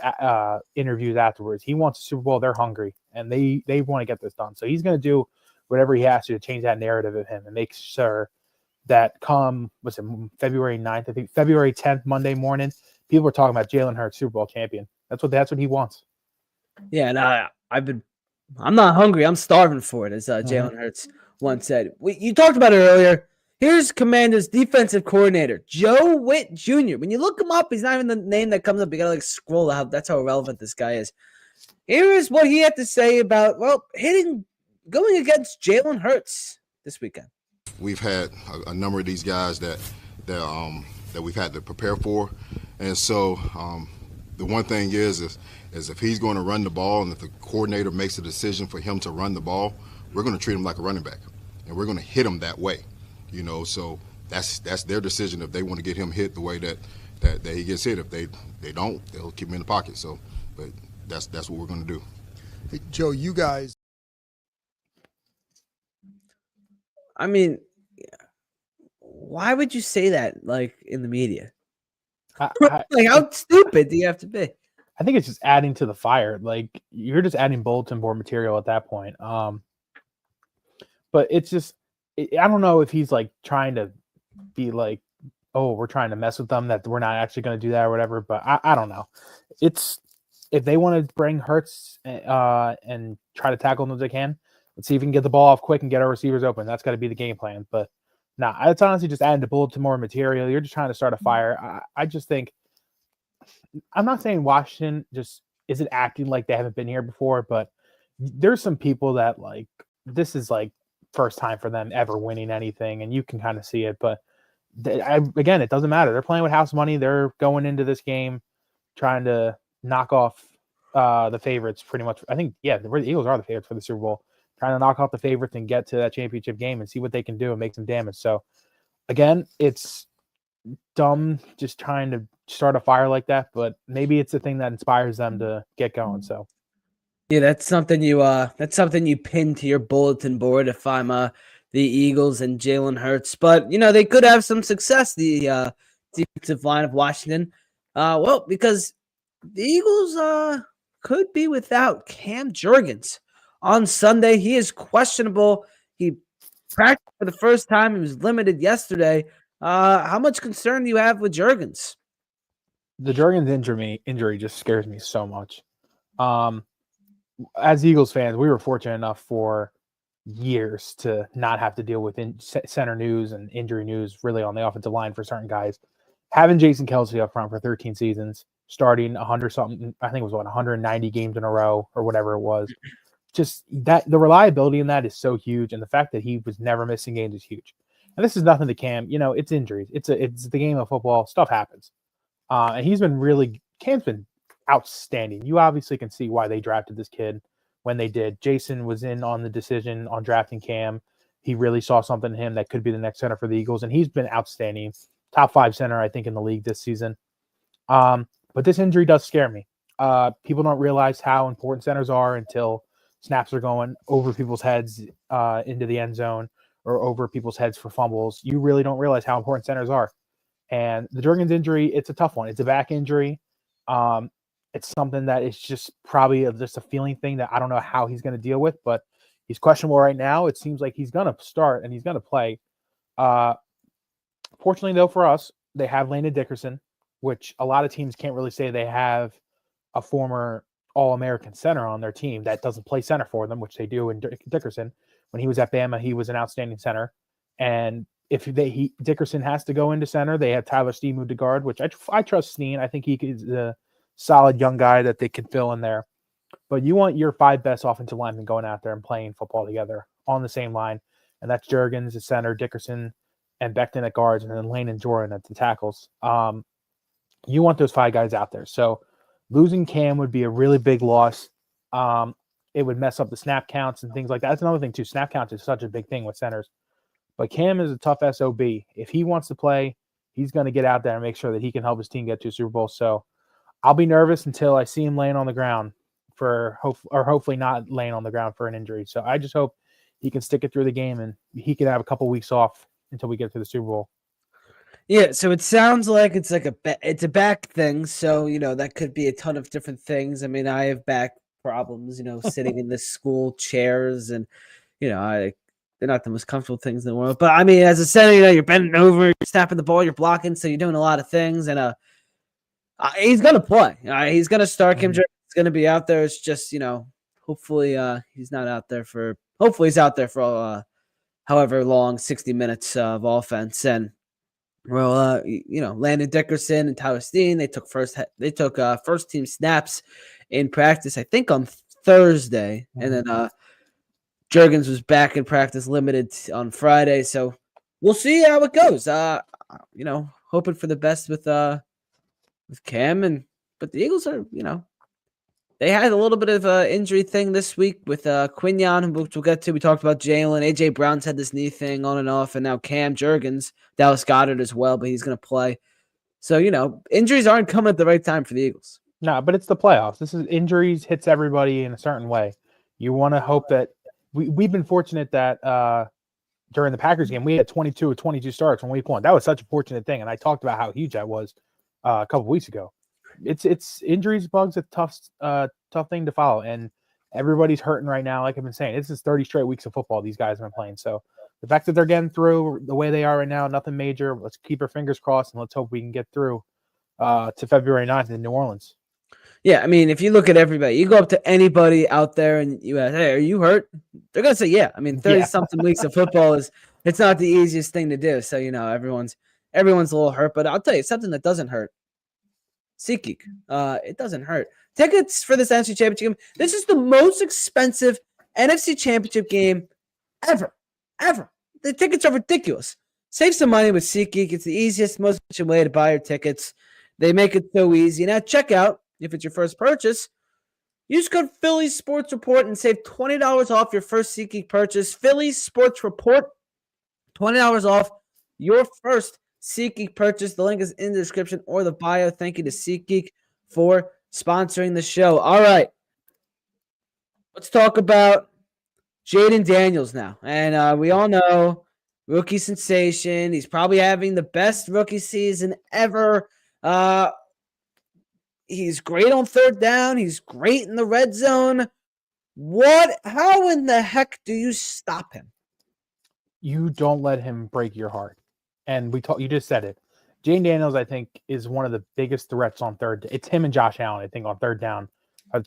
interviews afterwards. He wants a Super Bowl. They're hungry and they want to get this done. So he's going to do whatever he has to change that narrative of him and make sure that come February 9th, I think February 10th, Monday morning, people are talking about Jalen Hurts, Super Bowl champion. That's what he wants. Yeah, and I'm not hungry. I'm starving for it, as Jalen Hurts once said. You talked about it earlier. Here's Commanders' defensive coordinator, Joe Witt Jr. When you look him up, he's not even the name that comes up. You gotta scroll out. That's how relevant this guy is. Here is what he had to say about going against Jalen Hurts this weekend. We've had a number of these guys that we've had to prepare for, and so the one thing is if he's going to run the ball and if the coordinator makes a decision for him to run the ball, we're going to treat him like a running back, and we're going to hit him that way, So that's their decision if they want to get him hit the way that he gets hit. If they don't, they'll keep him in the pocket. So, but that's what we're going to do. Hey, Joe, you guys. I mean, why would you say that, in the media? How stupid do you have to be? I think it's just adding to the fire. Like, you're just adding bulletin board material at that point. But it's just, I don't know if he's, trying to be like, oh, we're trying to mess with them, that we're not actually going to do that or whatever. But I don't know. It's, if they want to bring Hurts and try to tackle him as they can, let's see if we can get the ball off quick and get our receivers open. That's got to be the game plan. But no, it's honestly just adding to bulletin board material. You're just trying to start a fire. I just think, I'm not saying Washington just isn't acting like they haven't been here before, but there's some people that this is first time for them ever winning anything, and you can kind of see it. But again, it doesn't matter. They're playing with house money. They're going into this game trying to knock off the favorites pretty much. I think, the Eagles are the favorites for the Super Bowl. Trying to knock off the favorites and get to that championship game and see what they can do and make some damage. So, again, it's dumb just trying to start a fire like that, but maybe it's the thing that inspires them to get going. So, yeah, that's something you pin to your bulletin board if I'm the Eagles and Jalen Hurts. But they could have some success. The defensive line of Washington, because the Eagles could be without Cam Jurgens. On Sunday, he is questionable. He practiced for the first time. He was limited yesterday. How much concern do you have with Jurgens? The Jurgens injury just scares me so much. As Eagles fans, we were fortunate enough for years to not have to deal with center news and injury news really on the offensive line for certain guys. Having Jason Kelce up front for 13 seasons, starting 100-something, I think it was 190 games in a row or whatever it was. Just that the reliability in that is so huge, and the fact that he was never missing games is huge. And this is nothing to Cam. It's injuries. It's the game of football. Stuff happens. And Cam's been outstanding. You obviously can see why they drafted this kid when they did. Jason was in on the decision on drafting Cam. He really saw something in him that could be the next center for the Eagles, and he's been outstanding. Top 5 center, I think, in the league this season. But this injury does scare me. People don't realize how important centers are until snaps are going over people's heads into the end zone or over people's heads for fumbles. You really don't realize how important centers are. And the Jurgens injury, it's a tough one. It's a back injury. It's something that is just probably just a feeling thing that I don't know how he's going to deal with, but he's questionable right now. It seems like he's going to start and he's going to play. Fortunately, though, for us, they have Landon Dickerson, which a lot of teams can't really say they have a former All-American center on their team that doesn't play center for them, which they do in Dickerson. When he was at Bama, he was an outstanding center. And if Dickerson has to go into center, they have Tyler Steen move to guard, which I trust Steen. I think he is a solid young guy that they can fill in there. But you want your 5 best offensive linemen going out there and playing football together on the same line. And that's Jurgens at center, Dickerson and Becton at guards, and then Lane and Jordan at the tackles. You want those 5 guys out there. So Losing Cam would be a really big loss. It would mess up the snap counts and things like that. That's another thing too. Snap counts is such a big thing with centers. But Cam is a tough SOB. If he wants to play, he's going to get out there and make sure that he can help his team get to a Super Bowl. So I'll be nervous until I see him laying on the ground hopefully not laying on the ground for an injury. So I just hope he can stick it through the game and he can have a couple weeks off until we get to the Super Bowl. Yeah, so it sounds like it's a back thing. So, that could be a ton of different things. I mean, I have back problems, sitting in the school chairs and, they're not the most comfortable things in the world. But I mean, as a center, you're bending over, you're snapping the ball, you're blocking. So you're doing a lot of things. And he's going to play. He's going to start. Kim Jurgens is going to be out there. It's just, hopefully he's not out there hopefully he's out there for however long, 60 minutes of offense. And, well, Landon Dickerson and Tyler Steen, they took first team snaps in practice, I think on Thursday. And then Jurgens was back in practice limited on Friday. So we'll see how it goes. Hoping for the best with Cam, but the Eagles are, they had a little bit of an injury thing this week with Quinyon, which we'll get to. We talked about Jalen. A.J. Brown's had this knee thing on and off, and now Cam Jurgens, Dallas Goedert as well, but he's going to play. So, injuries aren't coming at the right time for the Eagles. No, but it's the playoffs. This is injuries hits everybody in a certain way. You want to hope that we've been fortunate that during the Packers game, we had 22 of 22 starts when week 1. That was such a fortunate thing, and I talked about how huge that was a couple weeks ago. It's injuries, bugs, a tough thing to follow, and everybody's hurting right now. Like I've been saying, this is 30 straight weeks of football these guys have been playing. So the fact that they're getting through the way they are right now, nothing major. Let's keep our fingers crossed, and let's hope we can get through to February 9th in New Orleans. Yeah, I mean, if you look at everybody, you go up to anybody out there and you ask, hey, are you hurt? They're going to say, yeah. I mean, 30-something weeks of football it's not the easiest thing to do. So, everyone's a little hurt. But I'll tell you, something that doesn't hurt. SeatGeek. It doesn't hurt. Tickets for this NFC Championship game. This is the most expensive NFC Championship game ever. The tickets are ridiculous. Save some money with SeatGeek. It's the easiest, most efficient way to buy your tickets. They make it so easy. Now, check out, if it's your first purchase, use code Phillies Sports Report and save $20 off your first SeatGeek purchase. Phillies Sports Report, $20 off your first SeatGeek purchase. The link is in the description or the bio. Thank you to SeatGeek for sponsoring the show. All right. Let's talk about Jayden Daniels now. And we all know, rookie sensation. He's probably having the best rookie season ever. He's great on third down. He's great in the red zone. How in the heck do you stop him? You don't let him break your heart. And you just said it. Jayden Daniels, I think, is one of the biggest threats on third. It's him and Josh Allen, I think, on third down are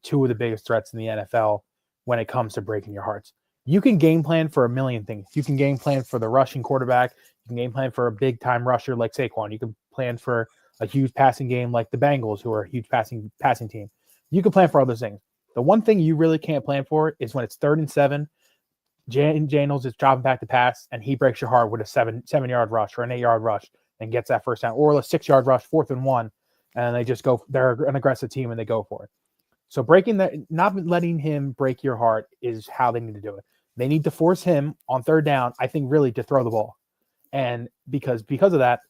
two of the biggest threats in the NFL when it comes to breaking your hearts. You can game plan for a million things. You can game plan for the rushing quarterback. You can game plan for a big-time rusher like Saquon. You can plan for a huge passing game like the Bengals, who are a huge passing team. You can plan for other things. The one thing you really can't plan for is when it's 3rd and 7, Jayden Daniels is dropping back to pass, and he breaks your heart with a 7-yard rush or an 8-yard rush and gets that first down, or a 6-yard rush, 4th and 1, and they just go. They're an aggressive team and they go for it. So not letting him break your heart is how they need to do it. They need to force him on third down, I think, really to throw the ball, and because of that,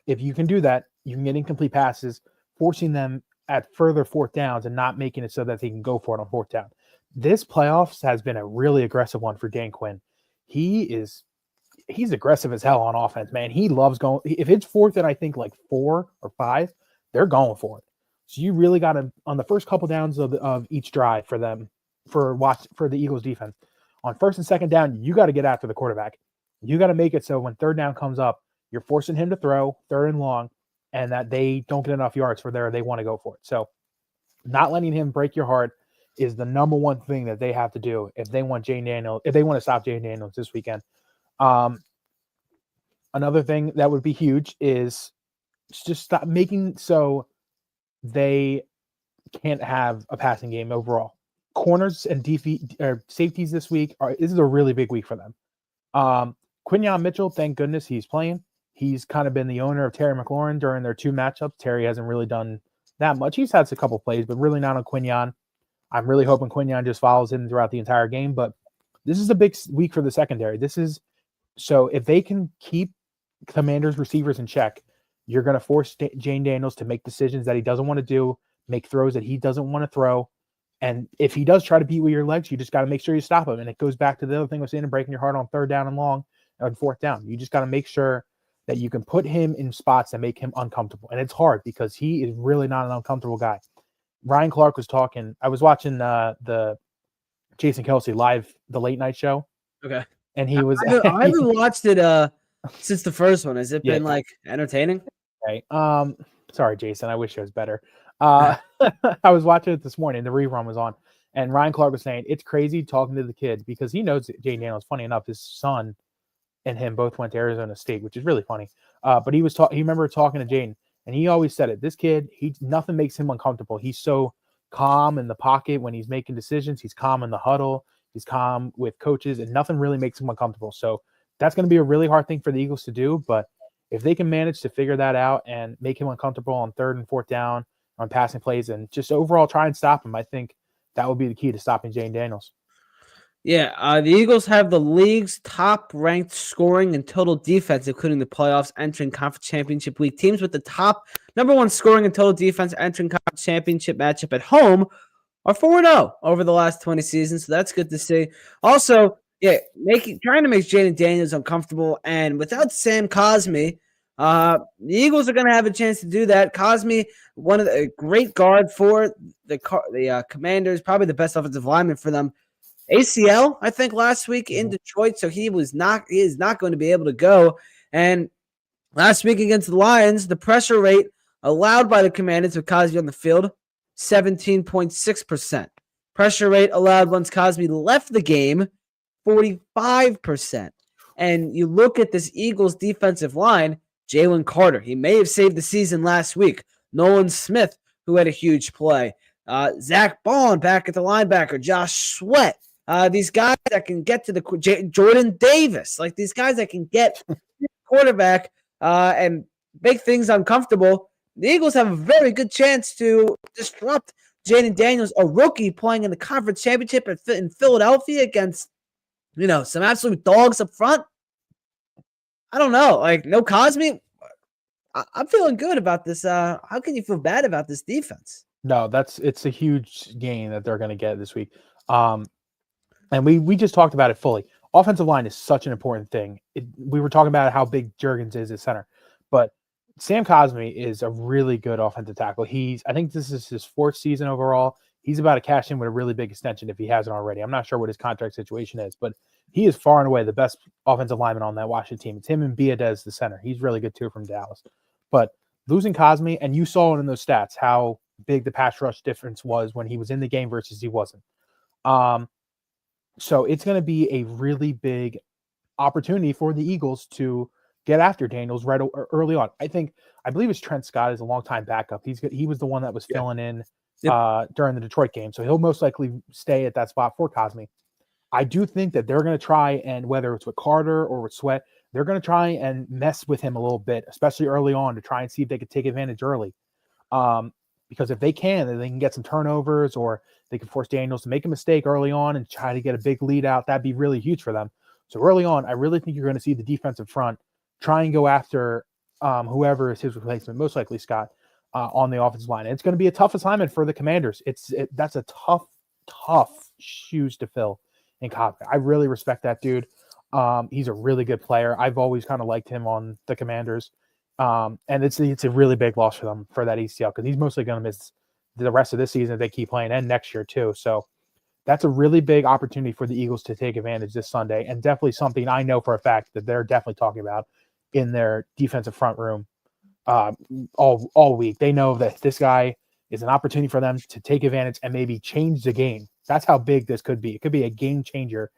if you can do that, you can get incomplete passes, forcing them at further 4th downs and not making it so that they can go for it on 4th down. This playoffs has been a really aggressive one for Dan Quinn. He's aggressive as hell on offense, man. He loves going. If it's 4th and I think like 4 or 5, they're going for it. So you really got to, on the first couple downs of each drive for them, for the Eagles defense, on 1st and 2nd down, you got to get after the quarterback. You got to make it so when 3rd down comes up, you're forcing him to throw 3rd and long, and that they don't get enough yards they want to go for it. So not letting him break your heart is the number one thing that they have to do if they want to stop Jayden Daniels this weekend. Another thing that would be huge is just stop making so they can't have a passing game overall. Corners and safeties this week this is a really big week for them. Quinyon Mitchell, thank goodness he's playing. He's kind of been the owner of Terry McLaurin during their 2 matchups. Terry hasn't really done that much. He's had a couple plays, but really not on Quinion. I'm really hoping Quinion just follows him throughout the entire game. But this is a big week for the secondary. So if they can keep Commanders receivers in check, you're going to force Jayden Daniels to make decisions that he doesn't want to do, make throws that he doesn't want to throw. And if he does try to beat with your legs, you just got to make sure you stop him. And it goes back to the other thing we're saying, breaking your heart on 3rd down and long and 4th down. You just got to make sure that you can put him in spots that make him uncomfortable. And it's hard because he is really not an uncomfortable guy. Ryan Clark was talking. I was watching the Jason Kelsey live, the late night show. Okay. And he was. I haven't watched it since the first one. Has it been like entertaining? Right. Sorry, Jason. I wish it was better. I was watching it this morning. The rerun was on, and Ryan Clark was saying it's crazy talking to the kid because he knows Jayden Daniels. Funny enough, his son and him both went to Arizona State, which is really funny. But he remember talking to Jayden, and he always said it. This kid, nothing makes him uncomfortable. He's so calm in the pocket when he's making decisions. He's calm in the huddle. He's calm with coaches, and nothing really makes him uncomfortable. So that's going to be a really hard thing for the Eagles to do. But if they can manage to figure that out and make him uncomfortable on 3rd and 4th down on passing plays and just overall try and stop him, I think that would be the key to stopping Jayden Daniels. Yeah, the Eagles have the league's top-ranked scoring and total defense, including the playoffs entering Conference Championship Week. Teams with the top number 1 scoring and total defense entering Conference Championship matchup at home are 4-0 over the last 20 seasons, so that's good to see. Also, trying to make Jayden Daniels uncomfortable, and without Sam Cosmi, the Eagles are going to have a chance to do that. Cosmi, one of the great guard for the Commanders, probably the best offensive lineman for them. ACL, I think, last week in Detroit, so he is not going to be able to go. And last week against the Lions, the pressure rate allowed by the Commanders with Cosmi on the field, 17.6%. Pressure rate allowed once Cosmi left the game, 45%. And you look at this Eagles defensive line, Jalen Carter, he may have saved the season last week. Nolan Smith, who had a huge play. Zach Bond back at the linebacker. Josh Sweat. These guys that can get to the Jordan Davis. Like these guys that can get to the quarterback and make things uncomfortable. The Eagles have a very good chance to disrupt Jayden Daniels, a rookie playing in the conference championship in Philadelphia against, some absolute dogs up front. I don't know. Like, no Cosmi. I'm feeling good about this. How can you feel bad about this defense? No, it's a huge gain that they're going to get this week. And we just talked about it fully. Offensive line is such an important thing. We were talking about how big Jurgens is at center, but Sam Cosmi is a really good offensive tackle. I think this is his 4th season overall. He's about to cash in with a really big extension if he hasn't already. I'm not sure what his contract situation is, but he is far and away the best offensive lineman on that Washington team. It's him and Biadez, the center. He's really good too from Dallas. But losing Cosmi, and you saw it in those stats, how big the pass rush difference was when he was in the game versus he wasn't. So it's going to be a really big opportunity for the Eagles to get after Daniels right early on. I believe it's Trent Scott is a longtime backup. He was the one that was filling in during the Detroit game. So he'll most likely stay at that spot for Cosmi. I do think that they're going to try, and whether it's with Carter or with Sweat, they're going to try and mess with him a little bit, especially early on, to try and see if they could take advantage early. Because if they can, then they can get some turnovers, or they can force Daniels to make a mistake early on and try to get a big lead out. That'd be really huge for them. So early on, I really think you're going to see the defensive front try and go after whoever is his replacement, most likely Scott, on the offensive line. And it's going to be a tough assignment for the Commanders. That's a tough shoes to fill in Cosmi. I really respect that dude. He's a really good player. I've always kind of liked him on the Commanders. And it's a really big loss for them for that ACL, because he's mostly going to miss the rest of this season if they keep playing, and next year too. So that's a really big opportunity for the Eagles to take advantage this Sunday, and definitely something I know for a fact that they're definitely talking about in their defensive front room all week. They know that this guy is an opportunity for them to take advantage and maybe change the game. That's how big this could be. It could be a game changer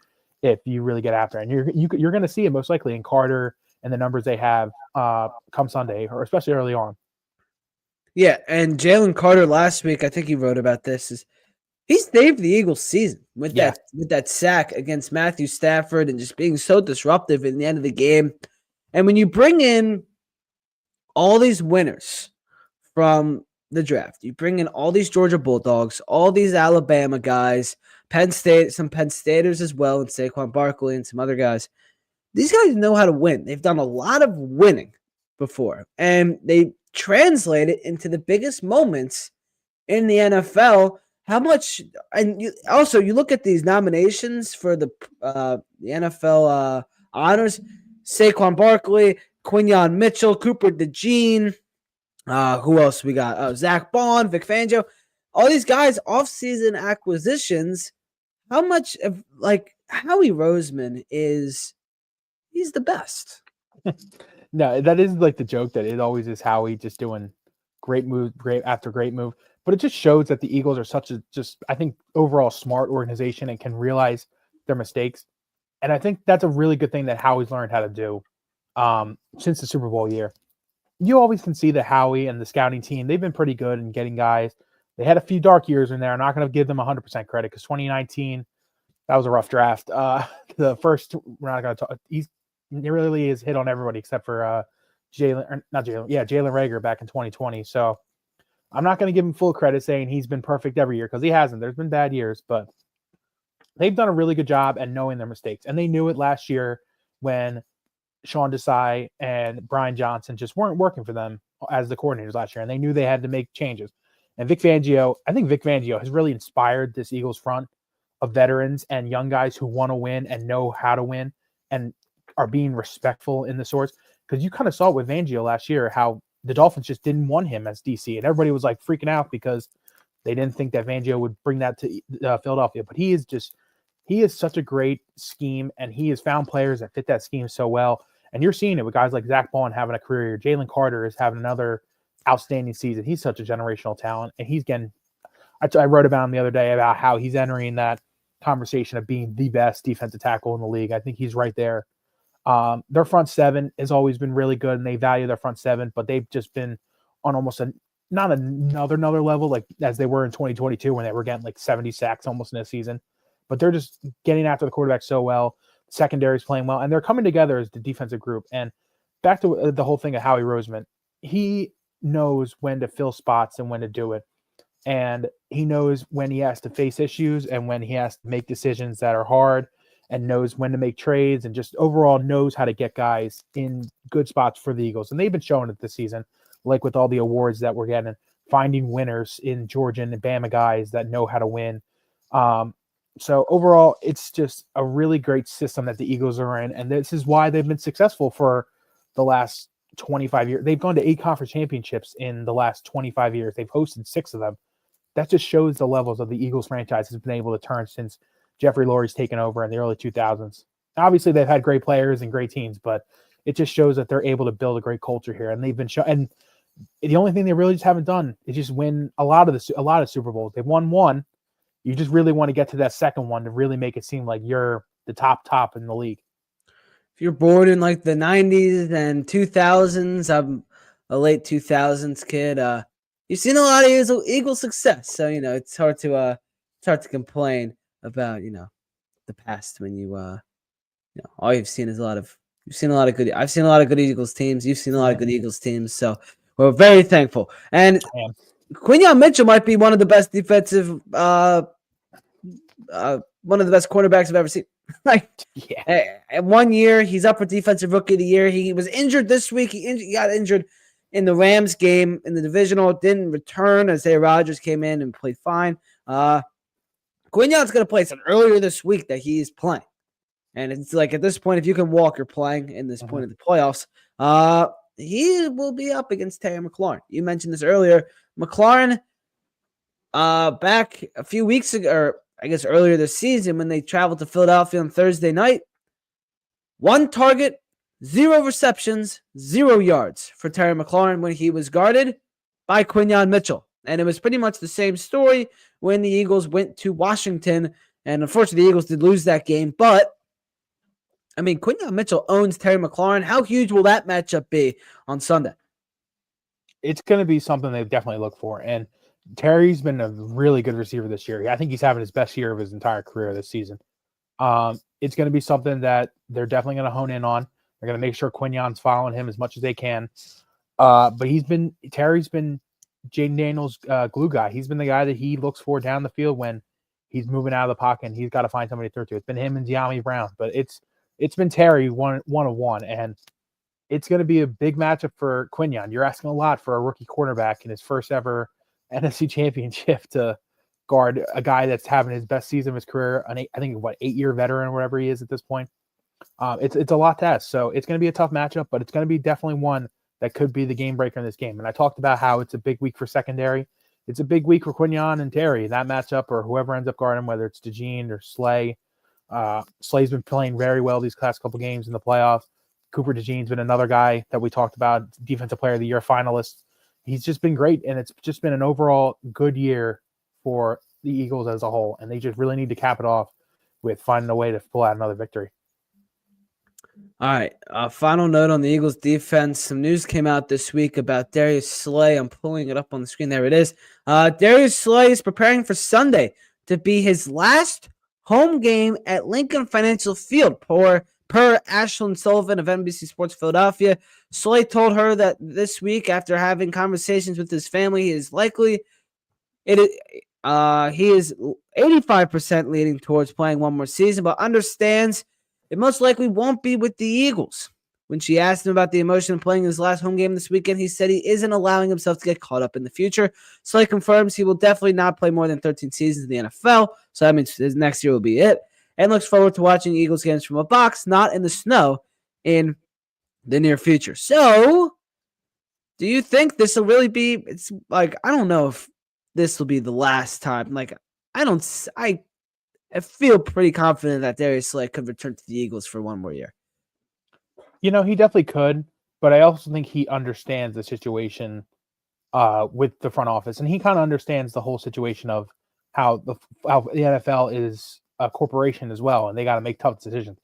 if you really get after it. And you're going to see it most likely in Carter and the numbers they have come Sunday, or especially early on. Yeah, and Jalen Carter last week, I think he wrote about this, he saved the Eagles season with that sack against Matthew Stafford and just being so disruptive in the end of the game. And when you bring in all these winners from the draft. You bring in all these Georgia Bulldogs, all these Alabama guys, Penn State, some Penn Staters as well, and Saquon Barkley and some other guys. These guys know how to win. They've done a lot of winning before, and they translate it into the biggest moments in the NFL. How much, and you look at these nominations for the NFL honors: Saquon Barkley, Quinyon Mitchell, Cooper DeJean. Who else we got? Zach Bond, Vic Fangio. All these guys, off-season acquisitions. How much of Howie Roseman he's the best. No, that is like the joke that it always is Howie just doing great move, great after great move. But it just shows that the Eagles are such a I think overall smart organization and can realize their mistakes. And I think that's a really good thing that Howie's learned how to do since the Super Bowl year. You always can see that Howie and the scouting team, they've been pretty good in getting guys. They had a few dark years in there. I'm not going to give them 100% credit because 2019, that was a rough draft. The first, we're not going to talk. He really is hit on everybody except for Jalen Reagor back in 2020. So I'm not going to give him full credit saying he's been perfect every year because he hasn't. There's been bad years, but they've done a really good job at knowing their mistakes. And they knew it last year when Sean Desai and Brian Johnson just weren't working for them as the coordinators last year. And they knew they had to make changes. And Vic Fangio has really inspired this Eagles front of veterans and young guys who want to win and know how to win and are being respectful in the sorts. Because you kind of saw it with Fangio last year, how the Dolphins just didn't want him as DC. And everybody was like freaking out because they didn't think that Fangio would bring that to Philadelphia. But he is such a great scheme, and he has found players that fit that scheme so well. And you're seeing it with guys like Zach Bond having a career. Jalen Carter is having another outstanding season. He's such a generational talent, and he's getting. I wrote about him the other day about how he's entering that conversation of being the best defensive tackle in the league. I think he's right there. Their front seven has always been really good, and they value their front seven, but they've just been on almost not another level like as they were in 2022 when they were getting like 70 sacks almost in a season. But they're just getting after the quarterback so well. Secondary's playing well, and they're coming together as the defensive group. And back to the whole thing of Howie Roseman, he knows when to fill spots and when to do it. And he knows when he has to face issues and when he has to make decisions that are hard, and knows when to make trades, and just overall knows how to get guys in good spots for the Eagles. And they've been showing it this season, like with all the awards that we're getting, finding winners in Georgia and Bama guys that know how to win. So overall, it's just a really great system that the Eagles are in. And this is why they've been successful for the last 25 years. They've gone to 8 conference championships in the last 25 years. They've hosted 6 of them. That just shows the levels of the Eagles franchise has been able to turn since Jeffrey Lurie's taken over in the early 2000s. Obviously, they've had great players and great teams, but it just shows that they're able to build a great culture here. And they've been and the only thing they really just haven't done is just win a lot of Super Bowls. They've won one. You just really want to get to that second one to really make it seem like you're the top in the league. If you're born in like the 90s and 2000s, I'm a late 2000s kid. You've seen a lot of Eagle success, so it's hard to complain about the past when all you've seen is you've seen a lot of good. I've seen a lot of good Eagles teams. You've seen a lot of good Eagles teams, so we're very thankful. And Quinyon Mitchell might be one of the best defensive, one of the best cornerbacks I've ever seen. In 1 year, he's up for Defensive Rookie of the Year. He was injured this week. He got injured in the Rams game in the divisional. Didn't return. Isaiah Rodgers came in and played fine. Quinyon's going to play some earlier this week that he's playing. And it's like at this point, if you can walk, you're playing in this point of the playoffs. He will be up against Terry McLaurin. You mentioned this earlier. McLaurin, back a few weeks ago, or I guess earlier this season, when they traveled to Philadelphia on Thursday night, 1 target, 0 receptions, 0 yards for Terry McLaurin when he was guarded by Quinyon Mitchell. And it was pretty much the same story when the Eagles went to Washington. And unfortunately, the Eagles did lose that game. But, I mean, Quinyon Mitchell owns Terry McLaurin. How huge will that matchup be on Sunday? It's going to be something they definitely look for. And Terry's been a really good receiver this year. I think he's having his best year of his entire career this season. It's going to be something that they're definitely going to hone in on. They're going to make sure Quinyon's following him as much as they can. But Terry's been Jayden Daniels glue guy. He's been the guy that he looks for down the field when he's moving out of the pocket and he's got to find somebody to throw to. It's been him and De'Ami Brown, but it's been Terry one-on-one, and it's going to be a big matchup for Quinyon. You're asking a lot for a rookie quarterback in his first ever NFC championship to guard a guy that's having his best season of his career, I think 8-year veteran or whatever he is at this point. It's a lot to ask. So it's going to be a tough matchup, but it's going to be definitely one that could be the game breaker in this game. And I talked about how it's a big week for secondary. It's a big week for Quinyon and Terry, that matchup, or whoever ends up guarding, whether it's DeJean or Slay. Slay's been playing very well these last couple games in the playoffs. Cooper DeJean's been another guy that we talked about, Defensive Player of the Year finalist. He's just been great, and it's just been an overall good year for the Eagles as a whole, and they just really need to cap it off with finding a way to pull out another victory. All right. Final note on the Eagles defense. Some news came out this week about Darius Slay. I'm pulling it up on the screen. There it is. Darius Slay is preparing for Sunday to be his last home game at Lincoln Financial Field. Per Ashlyn Sullivan of NBC Sports Philadelphia, Slay told her that this week, after having conversations with his family, he is 85% leaning towards playing one more season, but understands it most likely won't be with the Eagles. When she asked him about the emotion of playing his last home game this weekend, he said he isn't allowing himself to get caught up in the future. Slay confirms he will definitely not play more than 13 seasons in the NFL, so that means his next year will be it, and looks forward to watching Eagles games from a box, not in the snow, in the near future. So, do you think this will really be, it's like, I don't know if this will be the last time. Like, I feel pretty confident that Darius Slay could return to the Eagles for one more year. He definitely could, but I also think he understands the situation with the front office, and he kind of understands the whole situation of how the NFL is a corporation as well, and they got to make tough decisions.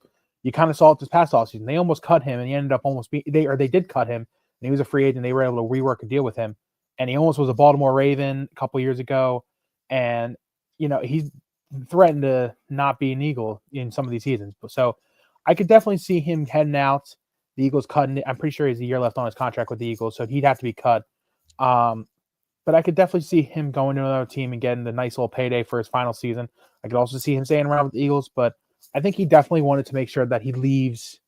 You kind of saw it this past offseason. They almost cut him, and he ended up they did cut him, and he was a free agent. They were able to rework a deal with him, and he almost was a Baltimore Raven a couple years ago, and he's threatened to not be an Eagle in some of these seasons. So I could definitely see him heading out. The Eagles cutting it. I'm pretty sure he has a year left on his contract with the Eagles, so he'd have to be cut. But I could definitely see him going to another team and getting the nice little payday for his final season. I could also see him staying around with the Eagles, but I think he definitely wanted to make sure that he leaves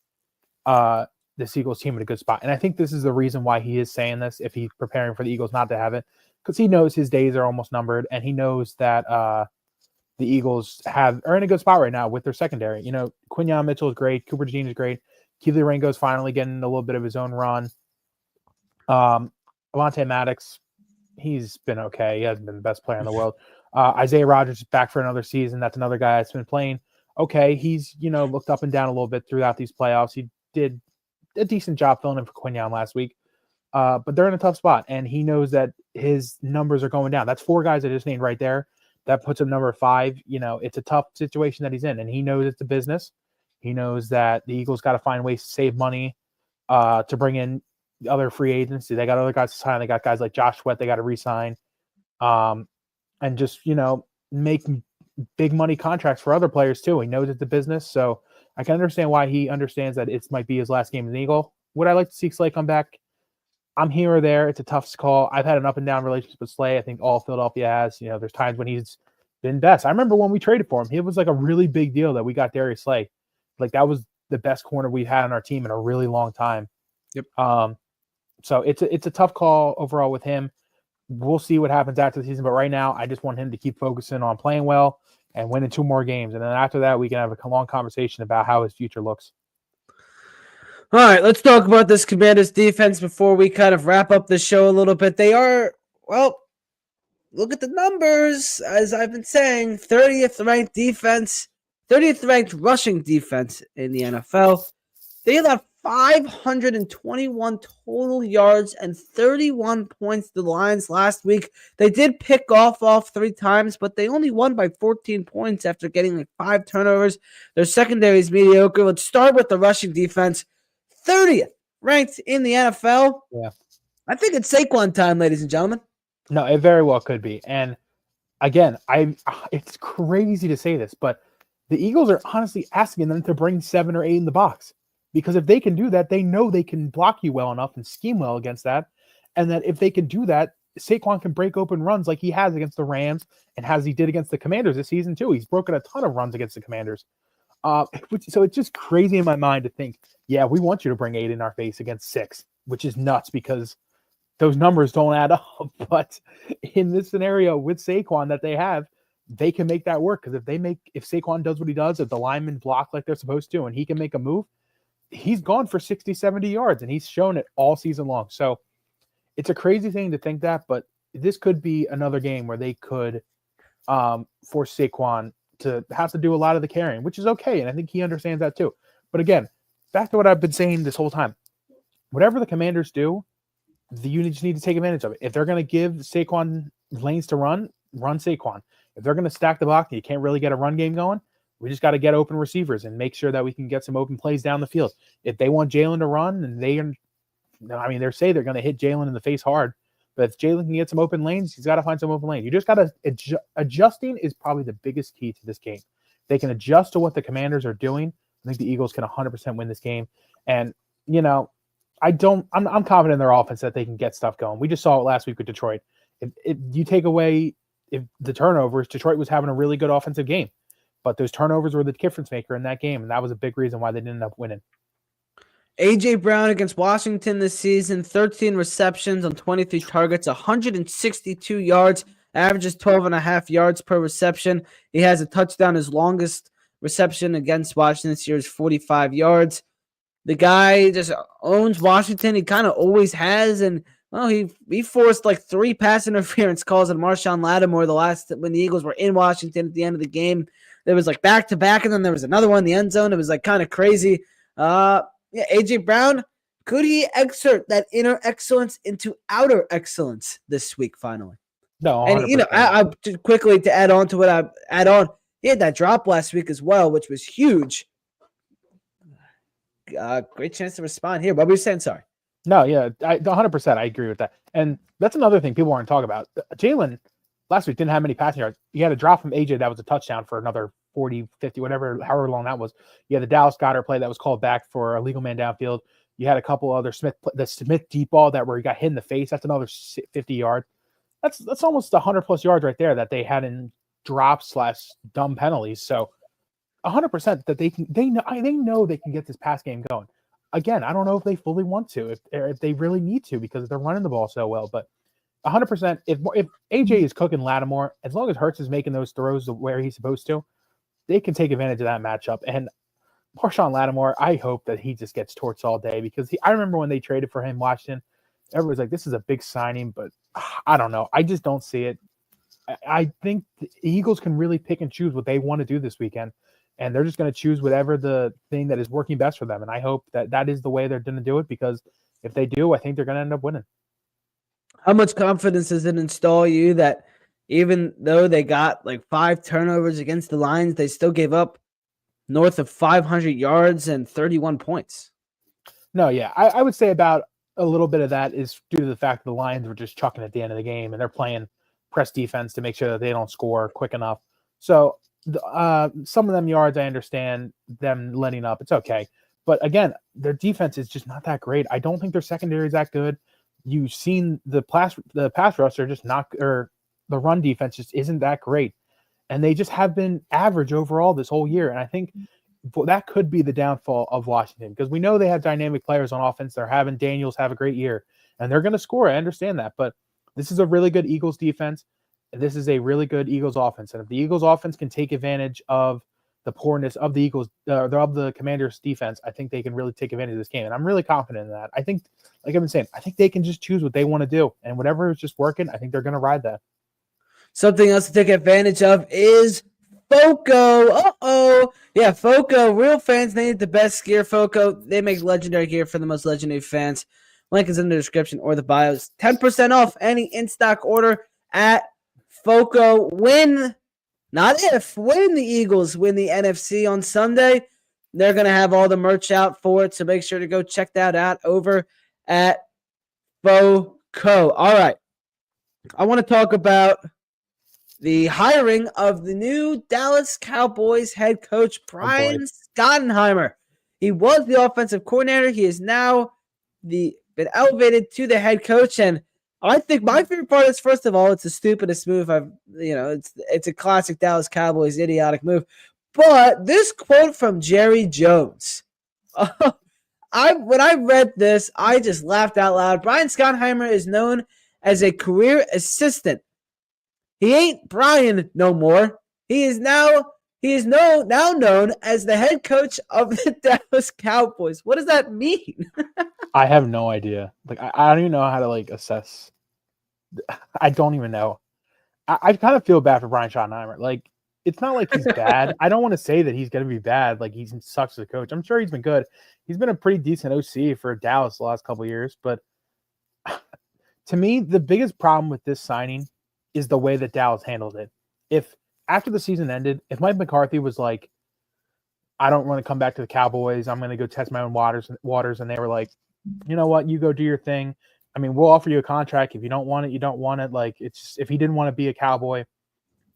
this Eagles team in a good spot. And I think this is the reason why he is saying this, if he's preparing for the Eagles not to have it, because he knows his days are almost numbered, and he knows that the Eagles are in a good spot right now with their secondary. Quinyon Mitchell is great. Cooper DeJean is great. Keely Ringo's finally getting a little bit of his own run. Avonte Maddox, he's been okay. He hasn't been the best player in the world. Isaiah Rodgers is back for another season. That's another guy that's been playing okay. He's, looked up and down a little bit throughout these playoffs. He did a decent job filling in for Quinyon last week. But they're in a tough spot, and he knows that his numbers are going down. That's 4 guys I just named right there. That puts him number 5. It's a tough situation that he's in, and he knows it's a business. He knows that the Eagles got to find ways to save money to bring in other free agents. They got other guys to sign. They got guys like Josh Sweat they got to re-sign. And just, make big money contracts for other players too. He knows it's a business. So I can understand why he understands that it might be his last game as an Eagle. Would I like to see Slay come back? I'm here or there. It's a tough call. I've had an up and down relationship with Slay. I think all Philadelphia has. There's times when he's been best. I remember when we traded for him, it was like a really big deal that we got Darius Slay. Like, that was the best corner we've had on our team in a really long time. Yep. So it's a tough call overall with him. We'll see what happens after the season, but right now I just want him to keep focusing on playing well and winning 2 more games. And then after that, we can have a long conversation about how his future looks. All right, let's talk about this Commanders defense before we kind of wrap up the show a little bit. They are, look at the numbers. As I've been saying, 30th ranked defense, 30th ranked rushing defense in the NFL. They allowed 521 total yards and 31 points to the Lions last week. They did pick off 3 times, but they only won by 14 points after getting 5 turnovers. Their secondary is mediocre. Let's start with the rushing defense. 30th ranked in the NFL. Yeah. I think it's Saquon time, ladies and gentlemen. No, it very well could be. And again, it's crazy to say this, but the Eagles are honestly asking them to bring 7 or 8 in the box. Because if they can do that, they know they can block you well enough and scheme well against that. And that if they can do that, Saquon can break open runs like he has against the Rams and as he did against the Commanders this season too. He's broken a ton of runs against the Commanders. So it's just crazy in my mind to think, yeah, we want you to bring 8 in our face against 6, which is nuts because those numbers don't add up. But in this scenario with Saquon that they have, they can make that work. Because if Saquon does what he does, if the linemen block like they're supposed to, and he can make a move, he's gone for 60, 70 yards, and he's shown it all season long. So it's a crazy thing to think that, but this could be another game where they could force Saquon to have to do a lot of the carrying, which is okay. And I think he understands that too. But again, back to what I've been saying this whole time, whatever the Commanders do, the units need to take advantage of it. If they're going to give Saquon lanes to run Saquon. If they're going to stack the box and you can't really get a run game going, we just got to get open receivers and make sure that we can get some open plays down the field. If they want Jalen to run, and they say they're going to hit Jalen in the face hard, but if Jalen can get some open lanes, he's got to find some open lanes. You just got to adjusting is probably the biggest key to this game. They can adjust to what the Commanders are doing. I think the Eagles can 100% win this game. And, I'm confident in their offense that they can get stuff going. We just saw it last week with Detroit. If you take away the turnovers, Detroit was having a really good offensive game. But those turnovers were the difference maker in that game, and that was a big reason why they didn't end up winning. A.J. Brown against Washington this season, 13 receptions on 23 targets, 162 yards, averages 12.5 yards per reception. He has a touchdown. His longest reception against Washington this year is 45 yards. The guy just owns Washington. He kind of always has, and he forced like 3 pass interference calls on Marshawn Lattimore when the Eagles were in Washington at the end of the game. There was like back-to-back, and then there was another one in the end zone. It was like kind of crazy. A.J. Brown, could he exert that inner excellence into outer excellence this week finally? No, 100%. And, I quickly to add on to what I add on, he had that drop last week as well, which was huge. Great chance to respond here. What were you saying? Sorry. No, yeah, 100%. I agree with that. And that's another thing people aren't talking about. Jalen last week didn't have many passing yards. He had a drop from AJ that was a touchdown for another 40, 50, whatever, however long that was. You had the Dallas Goedert play that was called back for a legal man downfield. You had a couple other the Smith deep ball where he got hit in the face. That's another 50 yards. That's almost 100+ yards right there that they had in drops / dumb penalties. So 100% that they know they can get this pass game going. Again, I don't know if they fully want to, if they really need to, because they're running the ball so well. But 100%, if AJ is cooking Lattimore, as long as Hurts is making those throws where he's supposed to, they can take advantage of that matchup. And Marshawn Lattimore, I hope that he just gets torched all day, because I remember when they traded for him, Washington, everyone's like, this is a big signing, but I don't know. I just don't see it. I think the Eagles can really pick and choose what they want to do this weekend, and they're just going to choose whatever the thing that is working best for them. And I hope that is the way they're going to do it, because if they do, I think they're going to end up winning. How much confidence does it install you that even though they got like 5 turnovers against the Lions, they still gave up north of 500 yards and 31 points? No, yeah. I would say about a little bit of that is due to the fact that the Lions were just chucking at the end of the game, and they're playing press defense to make sure that they don't score quick enough. So some of them yards, I understand them letting up. It's okay. But again, their defense is just not that great. I don't think their secondary is that good. You've seen the pass rush are just not, or the run defense just isn't that great. And they just have been average overall this whole year. And I think that could be the downfall of Washington, because we know they have dynamic players on offense. They're having Daniels have a great year, and they're going to score. I understand that. But this is a really good Eagles defense. This is a really good Eagles offense. And if the Eagles offense can take advantage of the poorness of the Eagles, of the Commanders defense, I think they can really take advantage of this game. And I'm really confident in that. I think, like I've been saying, I think they can just choose what they want to do. And whatever is just working, I think they're going to ride that. Something else to take advantage of is Foco. Uh-oh. Yeah, Foco. Real fans need the best gear. Foco, they make legendary gear for the most legendary fans. Link is in the description or the bios. 10% off any in-stock order at Foco. When the Eagles win the NFC on Sunday, they're going to have all the merch out for it. So make sure to go check that out over at Foco. All right. I want to talk about the hiring of the new Dallas Cowboys head coach, Brian Schottenheimer. He was the offensive coordinator. He is now been elevated to the head coach. And I think my favorite part is, first of all, it's the stupidest move it's a classic Dallas Cowboys idiotic move. But this quote from Jerry Jones, when I read this, I just laughed out loud. Brian Schottenheimer is known as a career assistant. He ain't Brian no more. He is now known as the head coach of the Dallas Cowboys. What does that mean? I have no idea. Like, I don't even know how to assess. I don't even know. I kind of feel bad for Brian Schottenheimer. Like, it's not like he's bad. I don't want to say that he's going to be bad. Like, he sucks as a coach. I'm sure he's been good. He's been a pretty decent OC for Dallas the last couple of years. But to me, the biggest problem with this signing is the way that Dallas handled it. If after the season ended, if Mike McCarthy was like, I don't want to come back to the Cowboys, I'm going to go test my own waters, and they were like, you know what, you go do your thing. I mean, we'll offer you a contract. If you don't want it, you don't want it. Like, it's just, if he didn't want to be a Cowboy,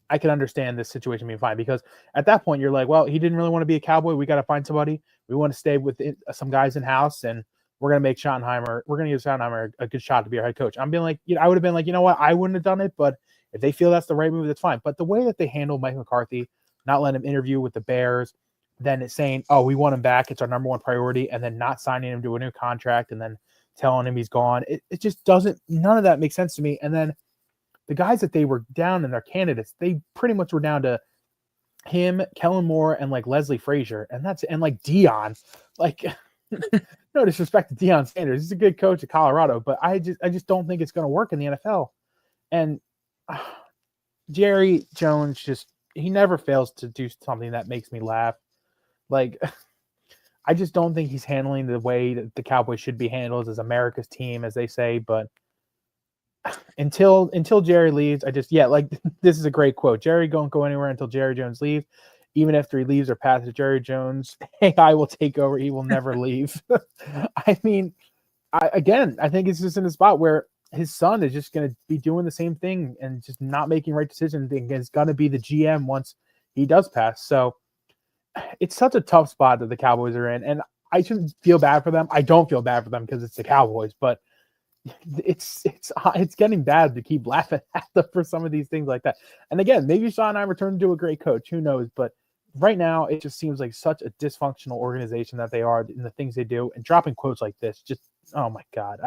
I could understand this situation being fine, because at that point you're like, well, he didn't really want to be a Cowboy. We got to find somebody. We want to stay with some guys in house, and we're going to make Schottenheimer. We're going to give Schottenheimer a good shot to be our head coach. I'm being like, I would have been like, you know what, I wouldn't have done it, but if they feel that's the right move, that's fine. But the way that they handled Mike McCarthy, not letting him interview with the Bears, then it's saying, oh, we want him back, it's our number one priority, and then not signing him to a new contract, and then telling him he's gone. It just doesn't, none of that makes sense to me. And then the guys that they were down in their candidates, they pretty much were down to him, Kellen Moore, and Leslie Frazier, and Deion. No disrespect to Deion Sanders, he's a good coach at Colorado, but I just don't think it's going to work in the NFL. And Jerry Jones he never fails to do something that makes me laugh. I just don't think he's handling the way that the Cowboys should be handled as America's team, as they say. But until Jerry leaves, this is a great quote. Jerry don't go anywhere until Jerry Jones leaves. Even after he leaves or passes Jerry Jones, AI will take over. He will never leave. I mean, I think it's just in a spot where his son is just going to be doing the same thing and just not making right decisions. And it's going to be the GM once he does pass. So it's such a tough spot that the Cowboys are in. And I shouldn't feel bad for them. I don't feel bad for them because it's the Cowboys, but it's getting bad to keep laughing at them for some of these things like that. And again, maybe Schottenheimer turned into a great coach. Who knows? But right now, it just seems like such a dysfunctional organization that they are in the things they do. And dropping quotes like this, just, oh my God.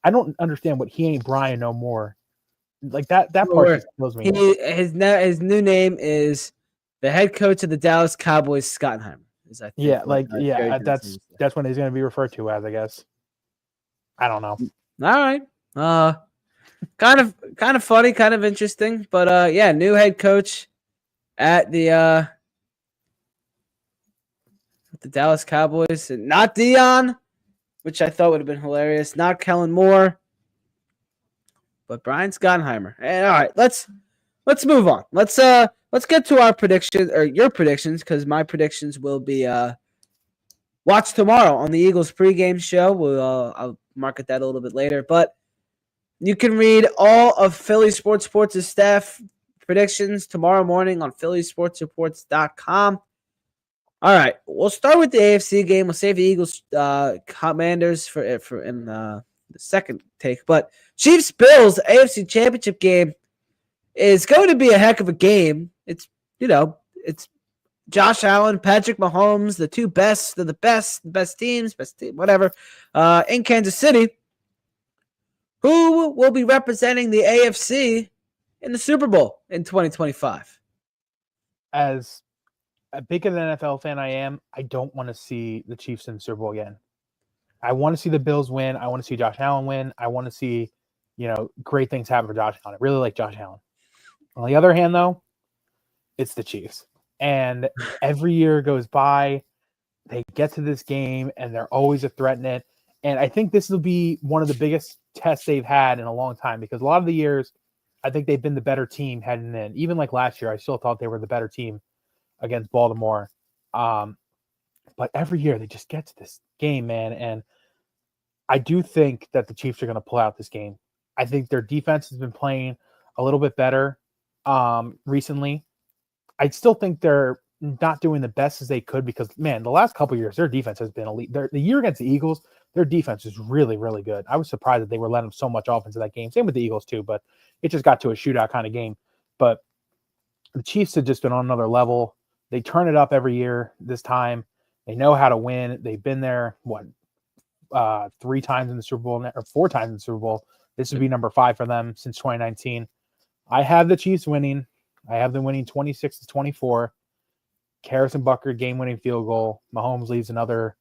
I don't understand what he ain't Brian no more. That part just kills me. His new name is the head coach of the Dallas Cowboys, Schottenheimer. That's what he's going to be referred to as, I guess. I don't know. All right. Kind of funny, kind of interesting, but new head coach at the Dallas Cowboys, and not Deion, which I thought would have been hilarious. Not Kellen Moore, but Brian Schottenheimer. And all right, let's move on. Let's get to our predictions, or your predictions, because my predictions will be watched tomorrow on the Eagles pregame show. I'll market that a little bit later, but you can read all of Philly Sports Reports' staff predictions tomorrow morning on phillysportsreports.com. All right, we'll start with the AFC game. We'll save the Eagles Commanders for in the second take. But Chiefs Bills AFC Championship game is going to be a heck of a game. It's Josh Allen, Patrick Mahomes, the two best of the best teams, whatever, in Kansas City. Who will be representing the AFC in the Super Bowl in 2025? As big of an NFL fan I am, I don't want to see the Chiefs in the Super Bowl again. I want to see the Bills win. I want to see Josh Allen win. I want to see, great things happen for Josh Allen. I really like Josh Allen. On the other hand, though, it's the Chiefs. And every year goes by, they get to this game, and they're always a threat in it. And I think this will be one of the biggest tests they've had in a long time, because a lot of the years, I think they've been the better team heading in. Even like last year, I still thought they were the better team against Baltimore. But every year, they just get to this game, man. And I do think that the Chiefs are going to pull out this game. I think their defense has been playing a little bit better recently. I still think they're not doing the best as they could, because, man, the last couple of years, their defense has been elite. The year against the Eagles, their defense is really, really good. I was surprised that they were letting so much offense in that game. Same with the Eagles too, but it just got to a shootout kind of game. But the Chiefs have just been on another level. They turn it up every year this time. They know how to win. They've been there, 3 times in the Super Bowl, or 4 times in the Super Bowl. This would be number 5 for them since 2019. I have the Chiefs winning. I have them winning 26-24. Harrison Butker game-winning field goal. Mahomes leaves another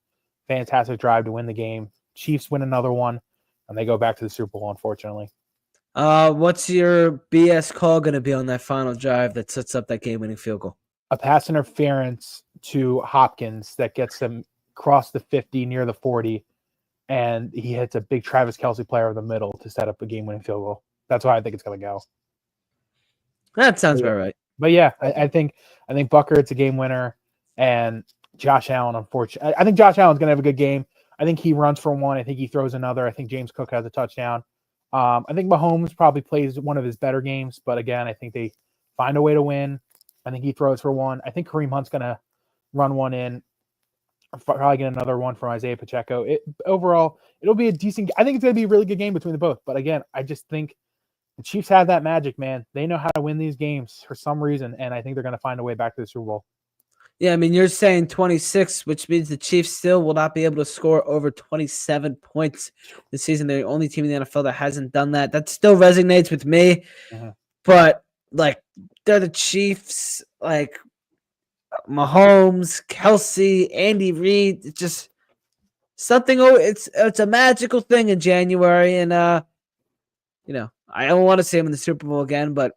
fantastic drive to win the game. Chiefs win another one, and they go back to the Super Bowl, unfortunately. What's your BS call going to be on that final drive that sets up that game-winning field goal? A pass interference to Hopkins that gets them across the 50 near the 40, and he hits a big Travis Kelce player in the middle to set up a game-winning field goal. That's why I think it's going to go. That sounds about right. But yeah, I think Butker, it's a game winner, and Josh Allen, unfortunately, I think Josh Allen's going to have a good game. I think he runs for one. I think he throws another. I think James Cook has a touchdown. I think Mahomes probably plays one of his better games, but again, I think they find a way to win. I think he throws for one. I think Kareem Hunt's going to run one in. Probably get another one from Isaiah Pacheco. Overall, it'll be a decent. I think it's going to be a really good game between the both. But again, I just think the Chiefs have that magic, man. They know how to win these games for some reason, and I think they're going to find a way back to the Super Bowl. Yeah, I mean, you're saying 26, which means the Chiefs still will not be able to score over 27 points this season. They're the only team in the NFL that hasn't done that. That still resonates with me. Mm-hmm. But, like, they're the Chiefs, like, Mahomes, Kelce, Andy Reid. It's just something. It's a magical thing in January, and I don't want to see him in the Super Bowl again, but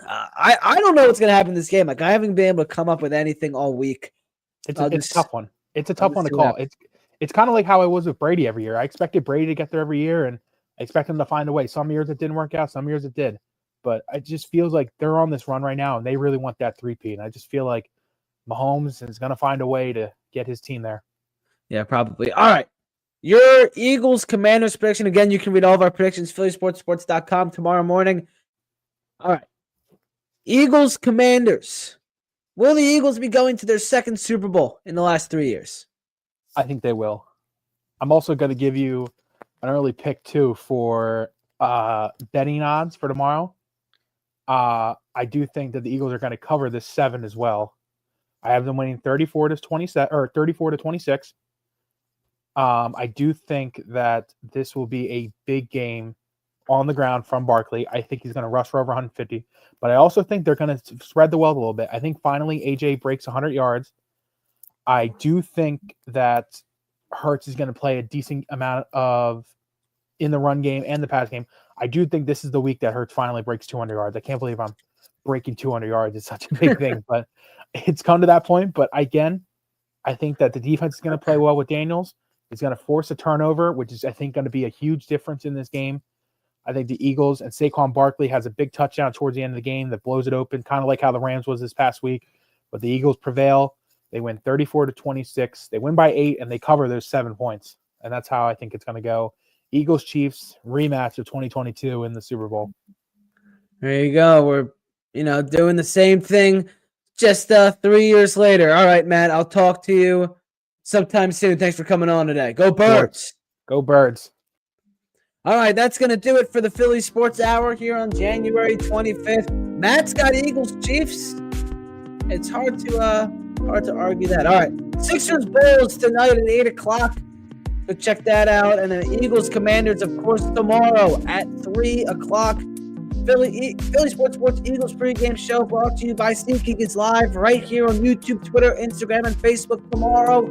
I don't know what's going to happen in this game. Like, I haven't been able to come up with anything all week. It's a tough one. It's a tough one to call. It's kind of like how I was with Brady every year. I expected Brady to get there every year, and I expect him to find a way. Some years it didn't work out. Some years it did. But it just feels like they're on this run right now, and they really want that 3-peat. And I just feel like Mahomes is going to find a way to get his team there. Yeah, probably. All right. Your Eagles Commanders prediction. Again, you can read all of our predictions, phillysportsports.com tomorrow morning. All right. Eagles Commanders. Will the Eagles be going to their second Super Bowl in the last 3 years? I think they will. I'm also going to give you an early pick, too, for betting odds for tomorrow. I do think that the Eagles are going to cover this 7 as well. I have them winning 34-27 or 34-26. I do think that this will be a big game on the ground from Barkley. I think he's going to rush for over 150, but I also think they're going to spread the wealth a little bit. I think finally AJ breaks 100 yards. I do think that Hurts is going to play a decent amount of in the run game and the pass game. I do think this is the week that Hurts finally breaks 200 yards. I can't believe I'm breaking 200 yards. It's such a big thing, but it's come to that point. But again, I think that the defense is going to play well with Daniels. It's going to force a turnover, which is, I think, going to be a huge difference in this game. I think the Eagles and Saquon Barkley has a big touchdown towards the end of the game that blows it open, kind of like how the Rams was this past week. But the Eagles prevail. They win 34-26. They win by 8, and they cover those 7 points. And that's how I think it's going to go. Eagles-Chiefs rematch of 2022 in the Super Bowl. There you go. We're, doing the same thing just 3 years later. All right, Matt, I'll talk to you sometime soon. Thanks for coming on today. Go Birds. Go Birds. All right, that's going to do it for the Philly Sports Hour here on January 25th. Matt's got Eagles-Chiefs. It's hard to argue that. All right, Sixers Bulls tonight at 8 o'clock. Go check that out. And then Eagles Commanders, of course, tomorrow at 3 o'clock. Philly Sports Eagles pregame show brought to you by SeatGeek is live right here on YouTube, Twitter, Instagram, and Facebook tomorrow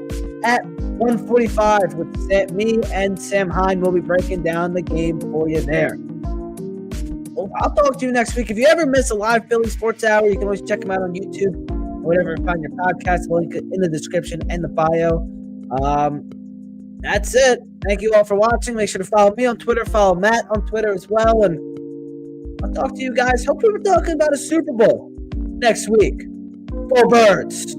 at 1:45 with me and Sam Hine. We'll be breaking down the game for you there. Well, I'll talk to you next week. If you ever miss a live Philly Sports Hour, you can always check them out on YouTube or whatever and find your podcast. Link in the description and the bio. That's it. Thank you all for watching. Make sure to follow me on Twitter. Follow Matt on Twitter as well. And I'll talk to you guys. Hopefully we're talking about a Super Bowl next week. Go Birds.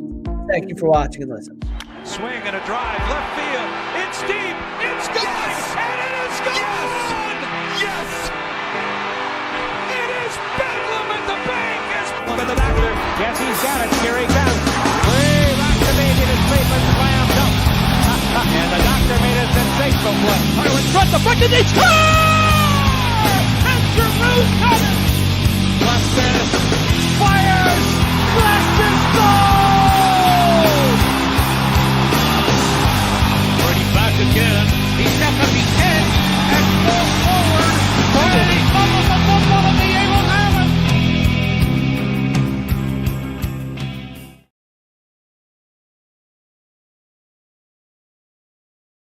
Thank you for watching and listening. Swing and a drive, left field. It's deep. It's gone. Yes. And it is gone. Yes. It is bedlam at the bank. But the doctor, yes, he's got it. Here he comes. Way back to make it. His treatment slammed up. And the doctor made a sensation. deflected. They score!